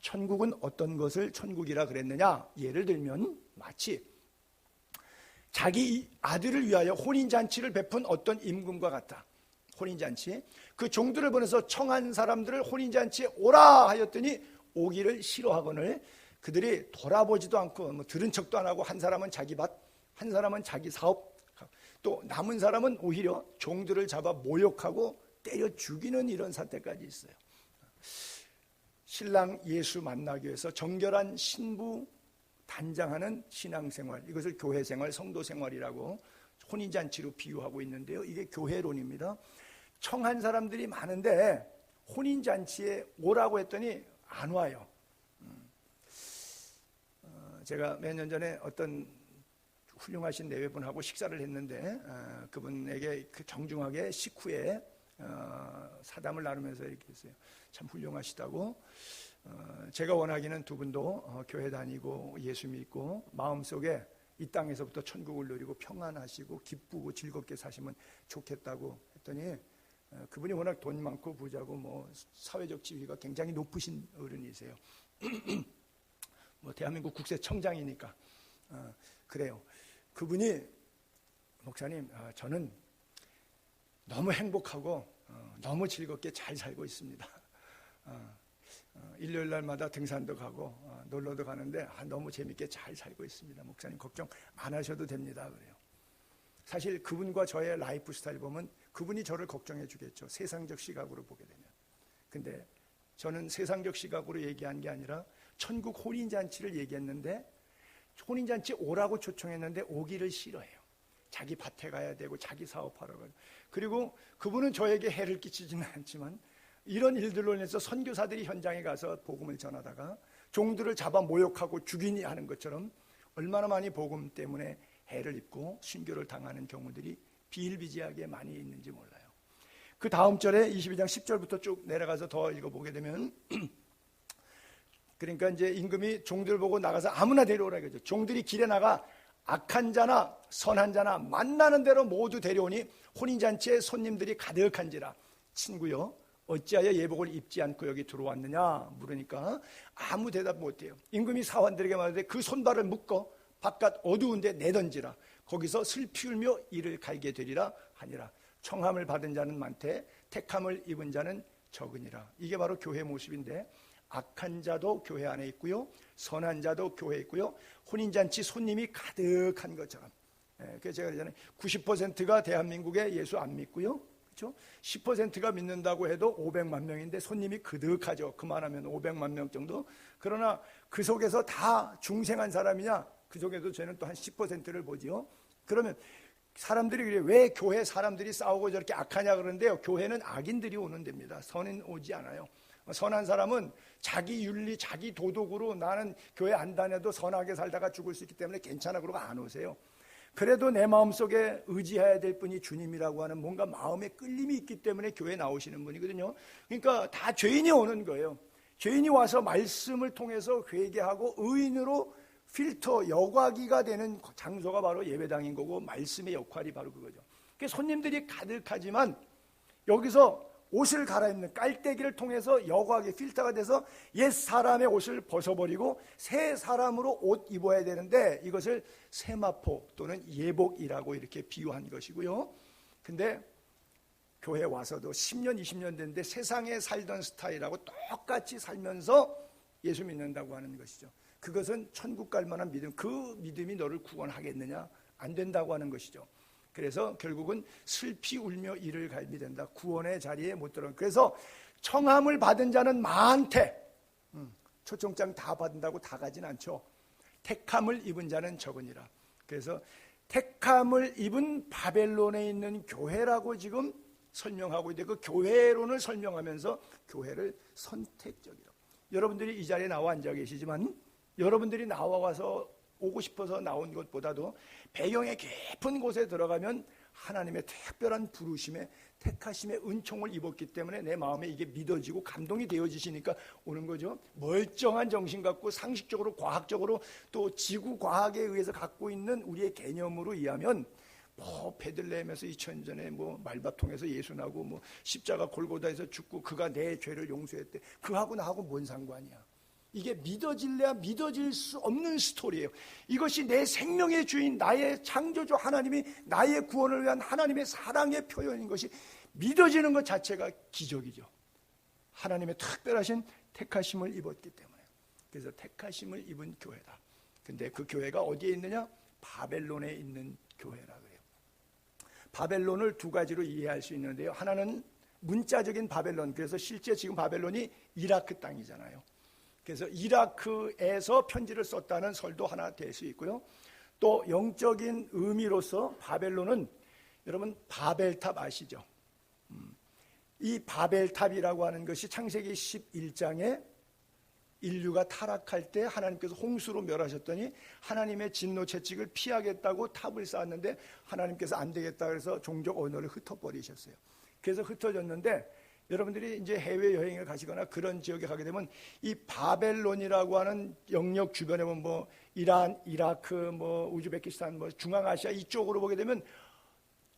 [SPEAKER 1] 천국은 어떤 것을 천국이라 그랬느냐? 예를 들면 마치 자기 아들을 위하여 혼인잔치를 베푼 어떤 임금과 같다. 혼인잔치, 그 종들을 보내서 청한 사람들을 혼인잔치에 오라 하였더니 오기를 싫어하거늘 그들이 돌아보지도 않고 들은 척도 안 하고, 한 사람은 자기 밭, 한 사람은 자기 사업, 또 남은 사람은 오히려 종들을 잡아 모욕하고 때려 죽이는 이런 사태까지 있어요. 신랑 예수 만나기 위해서 정결한 신부 단장하는 신앙생활, 이것을 교회생활, 성도생활이라고 혼인잔치로 비유하고 있는데요. 이게 교회론입니다. 청한 사람들이 많은데 혼인잔치에 오라고 했더니 안 와요. 제가 몇 년 전에 어떤 훌륭하신 내외분하고 식사를 했는데 그분에게 정중하게 식후에 사담을 나누면서 이렇게 했어요. 참 훌륭하시다고. 제가 원하기는 두 분도 교회 다니고 예수 믿고 마음속에 이 땅에서부터 천국을 누리고 평안하시고 기쁘고 즐겁게 사시면 좋겠다고 했더니, 그분이 워낙 돈 많고 부자고 뭐 사회적 지위가 굉장히 높으신 어른이세요. 뭐 대한민국 국세청장이니까 그래요. 그분이 목사님, 저는 너무 행복하고 너무 즐겁게 잘 살고 있습니다. 일요일 날마다 등산도 가고 놀러도 가는데 너무 재밌게 잘 살고 있습니다. 목사님 걱정 안 하셔도 됩니다. 그래요. 사실 그분과 저의 라이프 스타일 보면 그분이 저를 걱정해 주겠죠. 세상적 시각으로 보게 되면. 근데 저는 세상적 시각으로 얘기한 게 아니라 천국 혼인잔치를 얘기했는데, 혼인잔치 오라고 초청했는데 오기를 싫어해요. 자기 밭에 가야 되고 자기 사업하러 가고. 그리고 그분은 저에게 해를 끼치지는 않지만 이런 일들로 인해서 선교사들이 현장에 가서 복음을 전하다가 종들을 잡아 모욕하고 죽이니 하는 것처럼 얼마나 많이 복음 때문에 해를 입고 순교를 당하는 경우들이 비일비재하게 많이 있는지 몰라요. 그 다음 절에 22장 10절부터 쭉 내려가서 더 읽어보게 되면 그러니까 이제 임금이 종들 보고 나가서 아무나 데려오라 이거죠. 종들이 길에 나가 악한 자나 선한 자나 만나는 대로 모두 데려오니 혼인잔치에 손님들이 가득한지라. 친구요, 어찌하여 예복을 입지 않고 여기 들어왔느냐 물으니까 아무 대답 못해요. 임금이 사환들에게 말하되 그 손발을 묶어 바깥 어두운 데 내던지라. 거기서 슬피 울며 이를 갈게 되리라 하니라. 청함을 받은 자는 많되 택함을 입은 자는 적으니라. 이게 바로 교회 모습인데, 악한 자도 교회 안에 있고요, 선한 자도 교회에 있고요, 혼인잔치 손님이 가득한 것처럼. 그래서 제가 그러잖아요. 90%가 대한민국에 예수 안 믿고요, 그렇죠? 10%가 믿는다고 해도 500만 명인데 손님이 그득하죠. 그만하면 500만 명 정도. 그러나 그 속에서 다 중생한 사람이냐? 그 속에서 저는 또 한 10%를 보지요. 그러면 사람들이 그래요. 왜 교회 사람들이 싸우고 저렇게 악하냐 그러는데요. 교회는 악인들이 오는 데입니다. 선인 오지 않아요. 선한 사람은 자기 윤리, 자기 도덕으로 나는 교회 안 다녀도 선하게 살다가 죽을 수 있기 때문에 괜찮아 그러고 안 오세요. 그래도 내 마음속에 의지해야 될 분이 주님이라고 하는 뭔가 마음의 끌림이 있기 때문에 교회에 나오시는 분이거든요. 그러니까 다 죄인이 오는 거예요. 죄인이 와서 말씀을 통해서 회개하고 의인으로 필터, 여과기가 되는 장소가 바로 예배당인 거고, 말씀의 역할이 바로 그거죠. 그러니까 손님들이 가득하지만 여기서 옷을 갈아입는 깔때기를 통해서 여과기, 필터가 돼서 옛 사람의 옷을 벗어버리고 새 사람으로 옷 입어야 되는데, 이것을 세마포 또는 예복이라고 이렇게 비유한 것이고요. 근데 교회 와서도 10년, 20년 됐는데 세상에 살던 스타일하고 똑같이 살면서 예수 믿는다고 하는 것이죠. 그것은 천국 갈 만한 믿음, 그 믿음이 너를 구원하겠느냐? 안 된다고 하는 것이죠. 그래서 결국은 슬피 울며 이를 갈미 된다. 구원의 자리에 못 들어간. 그래서 청함을 받은 자는 많대. 초청장 다 받는다고 다 가진 않죠. 택함을 입은 자는 적으니라. 그래서 택함을 입은 바벨론에 있는 교회라고 지금 설명하고 있는데, 그 교회론을 설명하면서 교회를 선택적이라고. 여러분들이 이 자리에 나와 앉아 계시지만 여러분들이 나와서 오고 싶어서 나온 것보다도 배경의 깊은 곳에 들어가면 하나님의 특별한 부르심에 택하심의 은총을 입었기 때문에 내 마음에 이게 믿어지고 감동이 되어지시니까 오는 거죠. 멀쩡한 정신 갖고 상식적으로 과학적으로 또 지구 과학에 의해서 갖고 있는 우리의 개념으로 의하면 뭐 베들레헴에서 2000년 전에 뭐 말바통에서 예수 나고 뭐 십자가 골고다에서 죽고 그가 내 죄를 용서했대. 그하고 나하고 뭔 상관이야. 이게 믿어질래야 믿어질 수 없는 스토리예요. 이것이 내 생명의 주인 나의 창조주 하나님이 나의 구원을 위한 하나님의 사랑의 표현인 것이 믿어지는 것 자체가 기적이죠. 하나님의 특별하신 택하심을 입었기 때문에. 그래서 택하심을 입은 교회다. 근데 그 교회가 어디에 있느냐? 바벨론에 있는 교회라 그래요. 바벨론을 두 가지로 이해할 수 있는데요. 하나는 문자적인 바벨론, 그래서 실제 지금 바벨론이 이라크 땅이잖아요. 그래서 이라크에서 편지를 썼다는 설도 하나 될 수 있고요. 또 영적인 의미로서 바벨론은 여러분 바벨탑 아시죠? 이 바벨탑이라고 하는 것이 창세기 11장에 인류가 타락할 때 하나님께서 홍수로 멸하셨더니 하나님의 진노 채찍을 피하겠다고 탑을 쌓았는데 하나님께서 안 되겠다 그래서 종족 언어를 흩어버리셨어요. 그래서 흩어졌는데 여러분들이 이제 해외여행을 가시거나 그런 지역에 가게 되면 이 바벨론이라고 하는 영역 주변에 보면 뭐 이란, 이라크, 뭐 우즈베키스탄, 뭐 중앙아시아 이쪽으로 보게 되면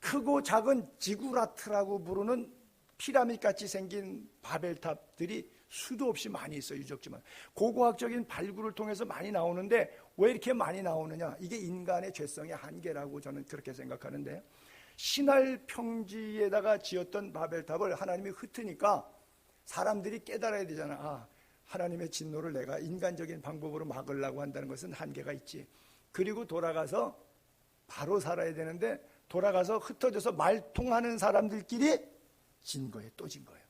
[SPEAKER 1] 크고 작은 지구라트라고 부르는 피라밋같이 생긴 바벨탑들이 수도 없이 많이 있어요. 유적지만 고고학적인 발굴을 통해서 많이 나오는데 왜 이렇게 많이 나오느냐? 이게 인간의 죄성의 한계라고 저는 그렇게 생각하는데, 신할 평지에다가 지었던 바벨탑을 하나님이 흩으니까 사람들이 깨달아야 되잖아. 아, 하나님의 진노를 내가 인간적인 방법으로 막으려고 한다는 것은 한계가 있지. 그리고 돌아가서 바로 살아야 되는데 돌아가서 흩어져서 말통하는 사람들끼리 진 거예요. 또 진 거예요.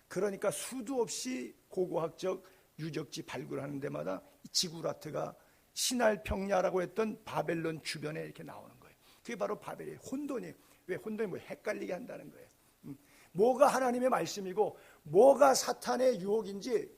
[SPEAKER 1] 그러니까 수도 없이 고고학적 유적지 발굴하는 데마다 지구라트가 신할 평야라고 했던 바벨론 주변에 이렇게 나오는 거예요. 그게 바로 바벨이 혼돈이에요. 왜 혼돈이 뭐 헷갈리게 한다는 거예요. 뭐가 하나님의 말씀이고 뭐가 사탄의 유혹인지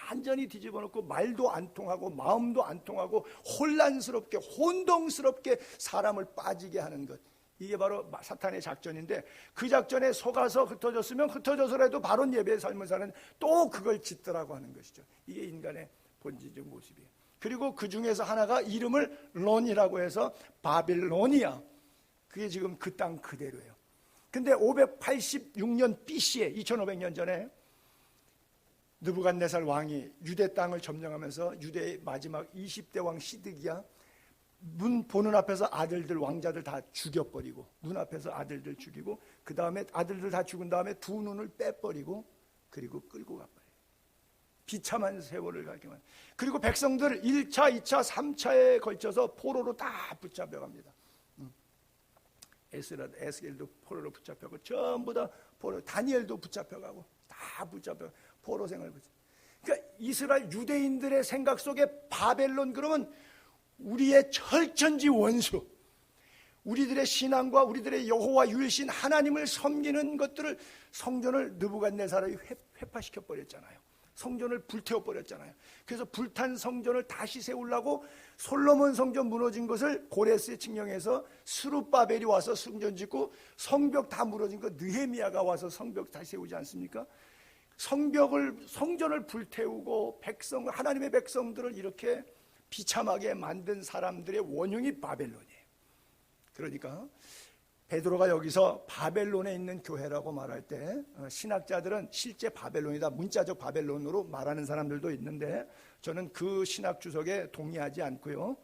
[SPEAKER 1] 완전히 뒤집어 놓고 말도 안 통하고 마음도 안 통하고 혼란스럽게 혼동스럽게 사람을 빠지게 하는 것, 이게 바로 사탄의 작전인데, 그 작전에 속아서 흩어졌으면 흩어져서라도 바른 예배의 삶을 사는 또 그걸 짓더라고 하는 것이죠. 이게 인간의 본질적 모습이에요. 그리고 그 중에서 하나가 이름을 론이라고 해서 바빌로니아, 그게 지금 그 땅 그대로예요. 근데 586년 BC에 2500년 전에 느부갓네살 왕이 유대 땅을 점령하면서 유대의 마지막 20대 왕 시드기야 문 보는 앞에서 아들들 왕자들 다 죽여버리고, 눈앞에서 아들들 죽이고, 그 다음에 아들들 다 죽은 다음에 두 눈을 빼버리고 그리고 끌고 가버려요. 비참한 세월을 가게만. 그리고 백성들 1차, 2차, 3차에 걸쳐서 포로로 다 붙잡혀갑니다. 에스겔도 포로로 붙잡혀가고 전부 다 포로, 다니엘도 붙잡혀가고 다 붙잡혀 포로 생활을 붙잡혀. 그러니까 이스라엘 유대인들의 생각 속에 바벨론 그러면 우리의 철천지 원수, 우리들의 신앙과 우리들의 여호와 유일신 하나님을 섬기는 것들을, 성전을 느부갓네살이 회파시켜 버렸잖아요. 성전을 불태워 버렸잖아요. 그래서 불탄 성전을 다시 세우려고 솔로몬 성전 무너진 것을 고레스에 칙령해서 스룹바벨이 와서 성전 짓고, 성벽 다 무너진 거 느헤미야가 와서 성벽 다시 세우지 않습니까? 성전을 불태우고 하나님의 백성들을 이렇게 비참하게 만든 사람들의 원흉이 바벨론이에요. 그러니까 베드로가 여기서 바벨론에 있는 교회라고 말할 때 신학자들은 실제 바벨론이다, 문자적 바벨론으로 말하는 사람들도 있는데 저는 그 신학 주석에 동의하지 않고요.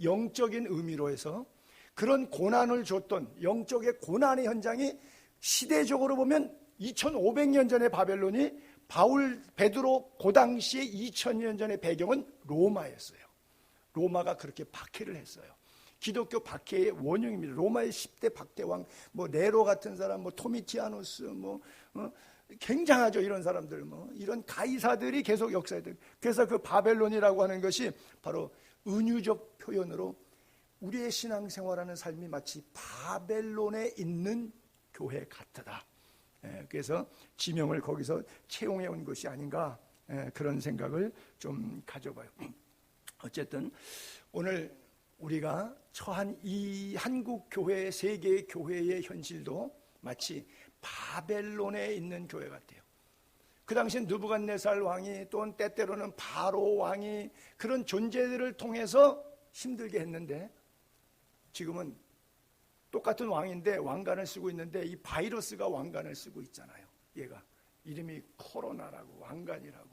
[SPEAKER 1] 영적인 의미로 해서 그런 고난을 줬던 영적의 고난의 현장이 시대적으로 보면 2500년 전의 바벨론이 베드로 그 당시에 2000년 전의 배경은 로마였어요. 로마가 그렇게 박해를 했어요. 기독교 박해의 원흉입니다. 로마의 10대 박대왕, 뭐 네로 같은 사람, 뭐 토미티아누스, 굉장하죠. 이런 사람들, 이런 가이사들이 계속 역사에 돼. 그래서 그 바벨론이라고 하는 것이 바로 은유적 표현으로 우리의 신앙생활하는 삶이 마치 바벨론에 있는 교회 같다. 그래서 지명을 거기서 채용해 온 것이 아닌가, 그런 생각을 좀 가져봐요. 어쨌든 오늘 우리가 처한 이 한국 교회, 세계 교회의 현실도 마치 바벨론에 있는 교회 같아요. 그 당시 느부갓네살 왕이 또는 때때로는 바로 왕이 그런 존재들을 통해서 힘들게 했는데, 지금은 똑같은 왕인데 왕관을 쓰고 있는데 이 바이러스가 왕관을 쓰고 있잖아요. 얘가 이름이 코로나라고, 왕관이라고.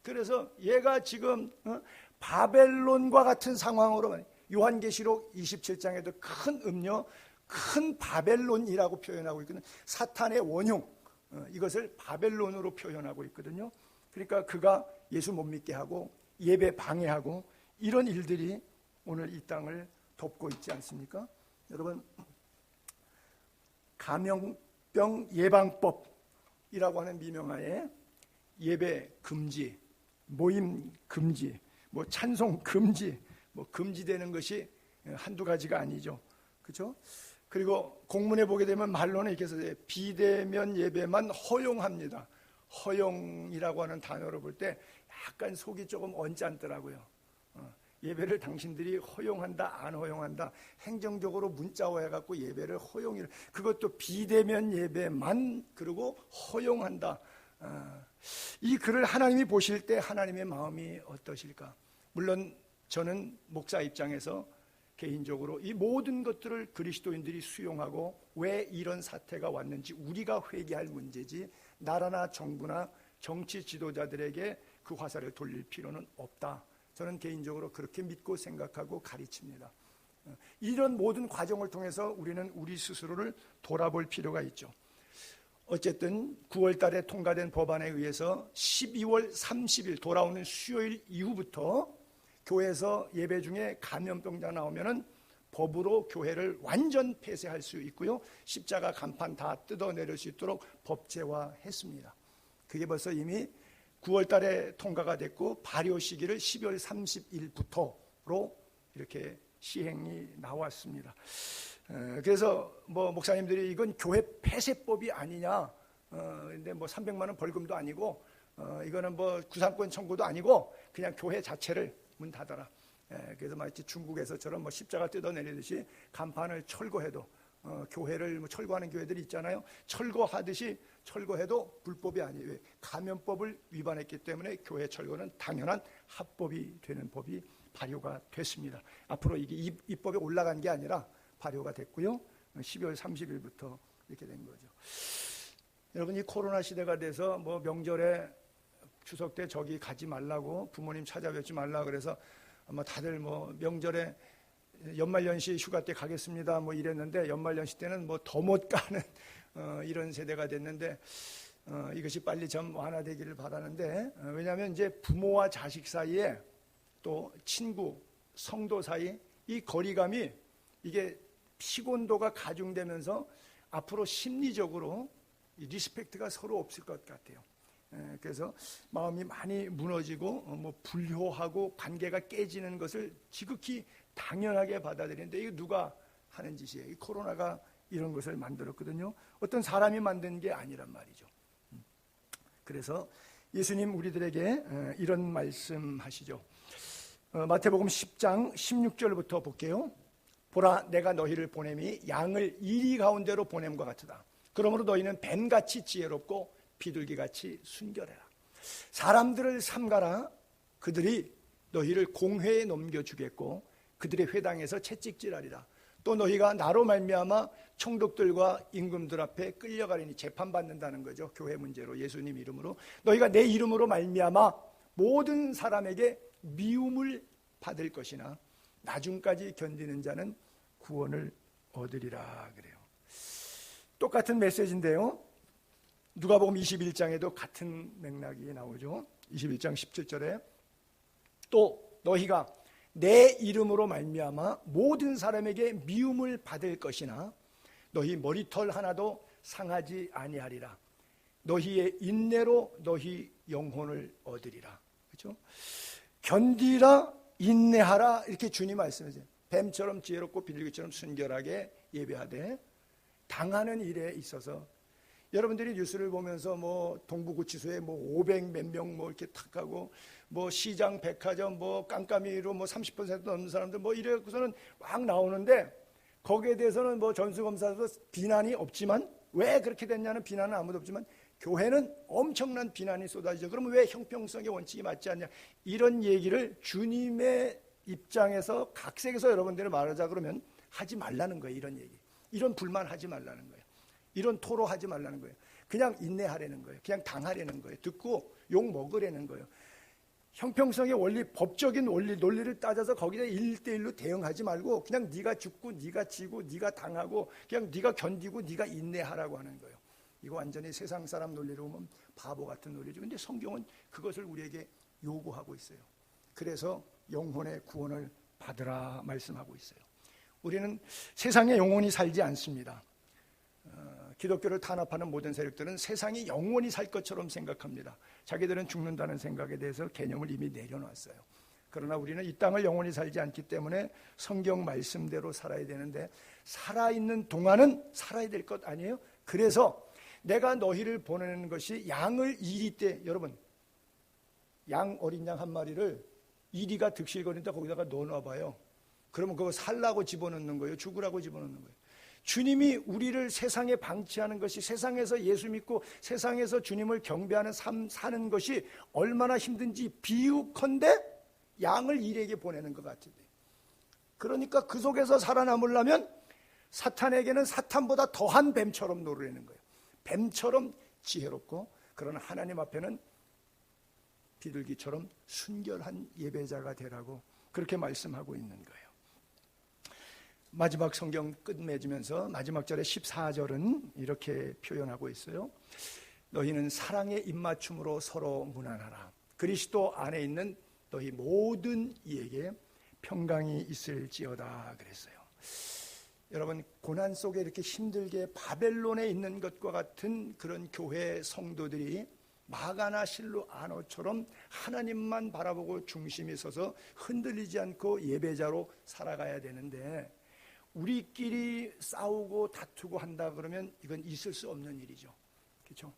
[SPEAKER 1] 그래서 얘가 지금 바벨론과 같은 상황으로, 요한계시록 27장에도 큰 음녀, 큰 바벨론이라고 표현하고 있거든요. 사탄의 원흉, 이것을 바벨론으로 표현하고 있거든요. 그러니까 그가 예수 못 믿게 하고 예배 방해하고 이런 일들이 오늘 이 땅을 덮고 있지 않습니까? 여러분, 감염병 예방법이라고 하는 미명하에 예배 금지, 모임 금지, 찬송 금지, 금지되는 것이 한두 가지가 아니죠. 그렇죠? 그리고 공문에 보게 되면 말로는 이렇게 써요. 비대면 예배만 허용합니다. 허용이라고 하는 단어를 볼 때 약간 속이 조금 언짢더라고요. 예배를 당신들이 허용한다, 안 허용한다, 행정적으로 문자화해갖고 예배를 허용을, 그것도 비대면 예배만, 그리고 허용한다. 이 글을 하나님이 보실 때 하나님의 마음이 어떠실까? 물론 저는 목사 입장에서 개인적으로 이 모든 것들을 그리스도인들이 수용하고 왜 이런 사태가 왔는지 우리가 회개할 문제지, 나라나 정부나 정치 지도자들에게 그 화살을 돌릴 필요는 없다. 저는 개인적으로 그렇게 믿고 생각하고 가르칩니다. 이런 모든 과정을 통해서 우리는 우리 스스로를 돌아볼 필요가 있죠. 어쨌든 9월 달에 통과된 법안에 의해서 12월 30일 돌아오는 수요일 이후부터 교회에서 예배 중에 감염병자 나오면은 법으로 교회를 완전 폐쇄할 수 있고요, 십자가 간판 다 뜯어내릴 수 있도록 법제화했습니다. 그게 벌써 이미 9월 달에 통과가 됐고 발효 시기를 12월 30일부터로 이렇게 시행이 나왔습니다. 그래서 목사님들이 이건 교회 폐쇄법이 아니냐, 근데 300만 원 벌금도 아니고 이거는 구상권 청구도 아니고 그냥 교회 자체를 문 닫아라. 그래서 마치 중국에서처럼 십자가 뜯어내리듯이 간판을 철거해도 교회를 철거하는 교회들이 있잖아요. 철거하듯이 철거해도 불법이 아니에요. 감염법을 위반했기 때문에 교회 철거는 당연한 합법이 되는 법이 발효가 됐습니다. 앞으로 이게 입법에 올라간 게 아니라 발효가 됐고요. 12월 30일부터 이렇게 된 거죠. 여러분, 이 코로나 시대가 돼서 명절에 추석 때 저기 가지 말라고, 부모님 찾아뵙지 말라 그래서 다들 명절에 연말연시 휴가 때 가겠습니다 이랬는데, 연말연시 때는 더 못 가는 이런 세대가 됐는데, 이것이 빨리 좀 완화되기를 바라는데, 왜냐하면 이제 부모와 자식 사이에 또 친구, 성도 사이 이 거리감이, 이게 피곤도가 가중되면서 앞으로 심리적으로 리스펙트가 서로 없을 것 같아요. 그래서 마음이 많이 무너지고 불효하고 관계가 깨지는 것을 지극히 당연하게 받아들이는데, 이거 누가 하는 짓이에요? 이 코로나가 이런 것을 만들었거든요. 어떤 사람이 만든 게 아니란 말이죠. 그래서 예수님 우리들에게 이런 말씀하시죠. 마태복음 10장 16절부터 볼게요. 보라, 내가 너희를 보냄이 양을 이리 가운데로 보냄과 같으다. 그러므로 너희는 뱀같이 지혜롭고 비둘기같이 순결해라. 사람들을 삼가라. 그들이 너희를 공회에 넘겨주겠고 그들의 회당에서 채찍질하리라. 또 너희가 나로 말미암아 총독들과 임금들 앞에 끌려가리니, 재판받는다는 거죠. 교회 문제로, 예수님 이름으로. 너희가 내 이름으로 말미암아 모든 사람에게 미움을 받을 것이나 나중까지 견디는 자는 구원을 얻으리라 그래요. 똑같은 메시지인데요, 누가복음 21장에도 같은 맥락이 나오죠. 21장 17절에 또 너희가 내 이름으로 말미암아 모든 사람에게 미움을 받을 것이나 너희 머리털 하나도 상하지 아니하리라. 너희의 인내로 너희 영혼을 얻으리라. 그렇죠? 견디라, 인내하라, 이렇게 주님 말씀하세요. 뱀처럼 지혜롭고 비둘기처럼 순결하게 예배하되 당하는 일에 있어서, 여러분들이 뉴스를 보면서 뭐 동부구치소에 뭐 500 몇 명 뭐 이렇게 탁 하고, 뭐 시장, 백화점, 뭐 깜깜이로 뭐 30% 넘는 사람들 뭐 이래서는 막 나오는데, 거기에 대해서는 뭐 전수검사도 비난이 없지만, 왜 그렇게 됐냐는 비난은 아무도 없지만 교회는 엄청난 비난이 쏟아지죠. 그러면 왜 형평성의 원칙이 맞지 않냐, 이런 얘기를 주님의 입장에서 각색해서 여러분들이 말하자 그러면 하지 말라는 거예요. 이런 얘기, 이런 불만 하지 말라는 거예요. 이런 토로하지 말라는 거예요. 그냥 인내하라는 거예요. 그냥 당하라는 거예요. 듣고 욕 먹으라는 거예요. 형평성의 원리, 법적인 원리, 논리를 따져서 거기다 1대1로 대응하지 말고 그냥 네가 죽고 네가 지고 네가 당하고 그냥 네가 견디고 네가 인내하라고 하는 거예요. 이거 완전히 세상 사람 논리로 보면 바보 같은 논리죠. 근데 성경은 그것을 우리에게 요구하고 있어요. 그래서 영혼의 구원을 받으라 말씀하고 있어요. 우리는 세상에 영원히 살지 않습니다. 기독교를 탄압하는 모든 세력들은 세상이 영원히 살 것처럼 생각합니다. 자기들은 죽는다는 생각에 대해서 개념을 이미 내려놨어요. 그러나 우리는 이 땅을 영원히 살지 않기 때문에 성경 말씀대로 살아야 되는데, 살아있는 동안은 살아야 될 것 아니에요? 그래서 내가 너희를 보내는 것이 양을 이리 때, 여러분 양, 어린 양 한 마리를 이리가 득실거린다 거기다가 넣어놔봐요. 그러면 그거 살라고 집어넣는 거예요? 죽으라고 집어넣는 거예요? 주님이 우리를 세상에 방치하는 것이, 세상에서 예수 믿고 세상에서 주님을 경배하는 삶 사는 것이 얼마나 힘든지 비유컨대 양을 일에게 보내는 것 같은데, 그러니까 그 속에서 살아남으려면 사탄에게는 사탄보다 더한 뱀처럼 노르라는 거예요. 뱀처럼 지혜롭고, 그러나 하나님 앞에는 비둘기처럼 순결한 예배자가 되라고 그렇게 말씀하고 있는 거예요. 마지막 성경 끝맺으면서 마지막 절에 14절은 이렇게 표현하고 있어요. 너희는 사랑의 입맞춤으로 서로 문안하라. 그리스도 안에 있는 너희 모든 이에게 평강이 있을지어다 그랬어요. 여러분, 고난 속에 이렇게 힘들게 바벨론에 있는 것과 같은 그런 교회 성도들이 마가나 실루아노처럼 하나님만 바라보고 중심이 서서 흔들리지 않고 예배자로 살아가야 되는데, 우리끼리 싸우고 다투고 한다 그러면 이건 있을 수 없는 일이죠. 그렇죠?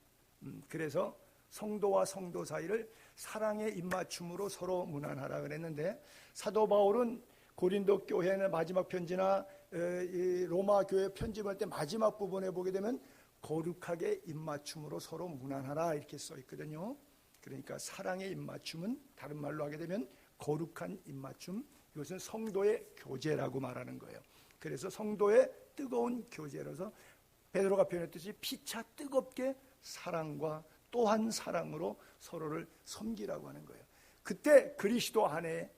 [SPEAKER 1] 그래서 성도와 성도 사이를 사랑의 입맞춤으로 서로 문안하라 그랬는데, 사도 바울은 고린도 교회의 마지막 편지나 로마 교회 편집할 때 마지막 부분에 보게 되면 거룩하게 입맞춤으로 서로 문안하라 이렇게 써 있거든요. 그러니까 사랑의 입맞춤은 다른 말로 하게 되면 거룩한 입맞춤, 이것은 성도의 교제라고 말하는 거예요. 그래서 성도의 뜨거운 교제로서 베드로가 표현했듯이 피차 뜨겁게 사랑과 또한 사랑으로 서로를 섬기라고 하는 거예요. 그때 그리스도 안에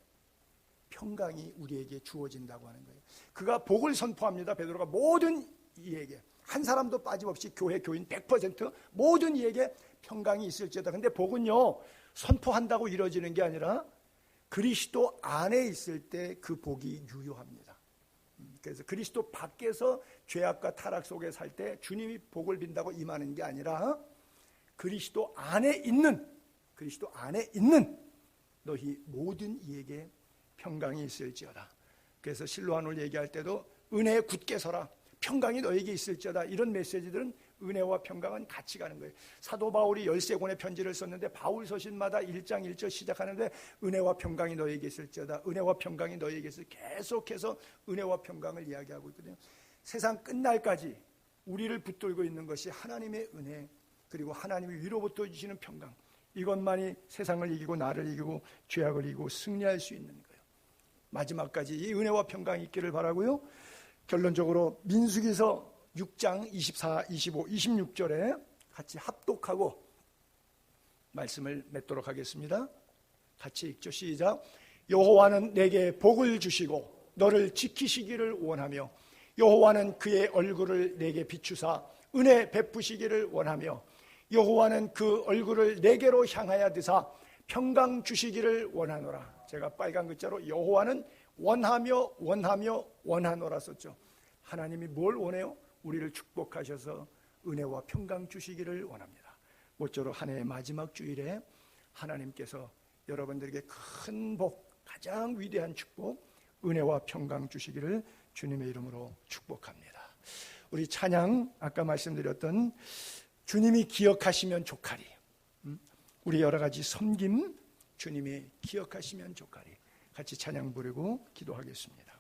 [SPEAKER 1] 평강이 우리에게 주어진다고 하는 거예요. 그가 복을 선포합니다. 베드로가 모든 이에게, 한 사람도 빠짐없이 교회 교인 100% 모든 이에게 평강이 있을지어다. 근데 복은요, 선포한다고 이루어지는 게 아니라 그리스도 안에 있을 때 그 복이 유효합니다. 그래서 그리스도 밖에서 죄악과 타락 속에 살 때 주님이 복을 빈다고 임하는 게 아니라 그리스도 안에 있는 너희 모든 이에게 평강이 있을지어다. 그래서 실로아노를 얘기할 때도 은혜에 굳게 서라, 평강이 너에게 있을지어다, 이런 메시지들은 은혜와 평강은 같이 가는 거예요. 사도 바울이 13권의 편지를 썼는데 바울 서신마다 1장 1절 시작하는데 은혜와 평강이 너에게 있을지어다, 은혜와 평강이 너에게 있을, 계속해서 은혜와 평강을 이야기하고 있거든요. 세상 끝날까지 우리를 붙들고 있는 것이 하나님의 은혜, 그리고 하나님이 위로부터 주시는 평강, 이것만이 세상을 이기고 나를 이기고 죄악을 이기고 승리할 수 있는 거예요. 마지막까지 이 은혜와 평강이 있기를 바라고요. 결론적으로 민수기서 6장 24, 25, 26절에 같이 합독하고 말씀을 맺도록 하겠습니다. 같이 읽죠. 시작. 여호와는 내게 복을 주시고 너를 지키시기를 원하며, 여호와는 그의 얼굴을 내게 비추사 은혜 베푸시기를 원하며, 여호와는 그 얼굴을 내게로 향하여 드사 평강 주시기를 원하노라. 제가 빨간 글자로 여호와는 원하며 원하며 원하노라 썼죠. 하나님이 뭘 원해요? 우리를 축복하셔서 은혜와 평강 주시기를 원합니다. 모쪼록 한 해의 마지막 주일에 하나님께서 여러분들에게 큰 복, 가장 위대한 축복, 은혜와 평강 주시기를 주님의 이름으로 축복합니다. 우리 찬양, 아까 말씀드렸던 주님이 기억하시면 좋가리, 우리 여러 가지 섬김 주님이 기억하시면 좋가리, 같이 찬양 부르고 기도하겠습니다.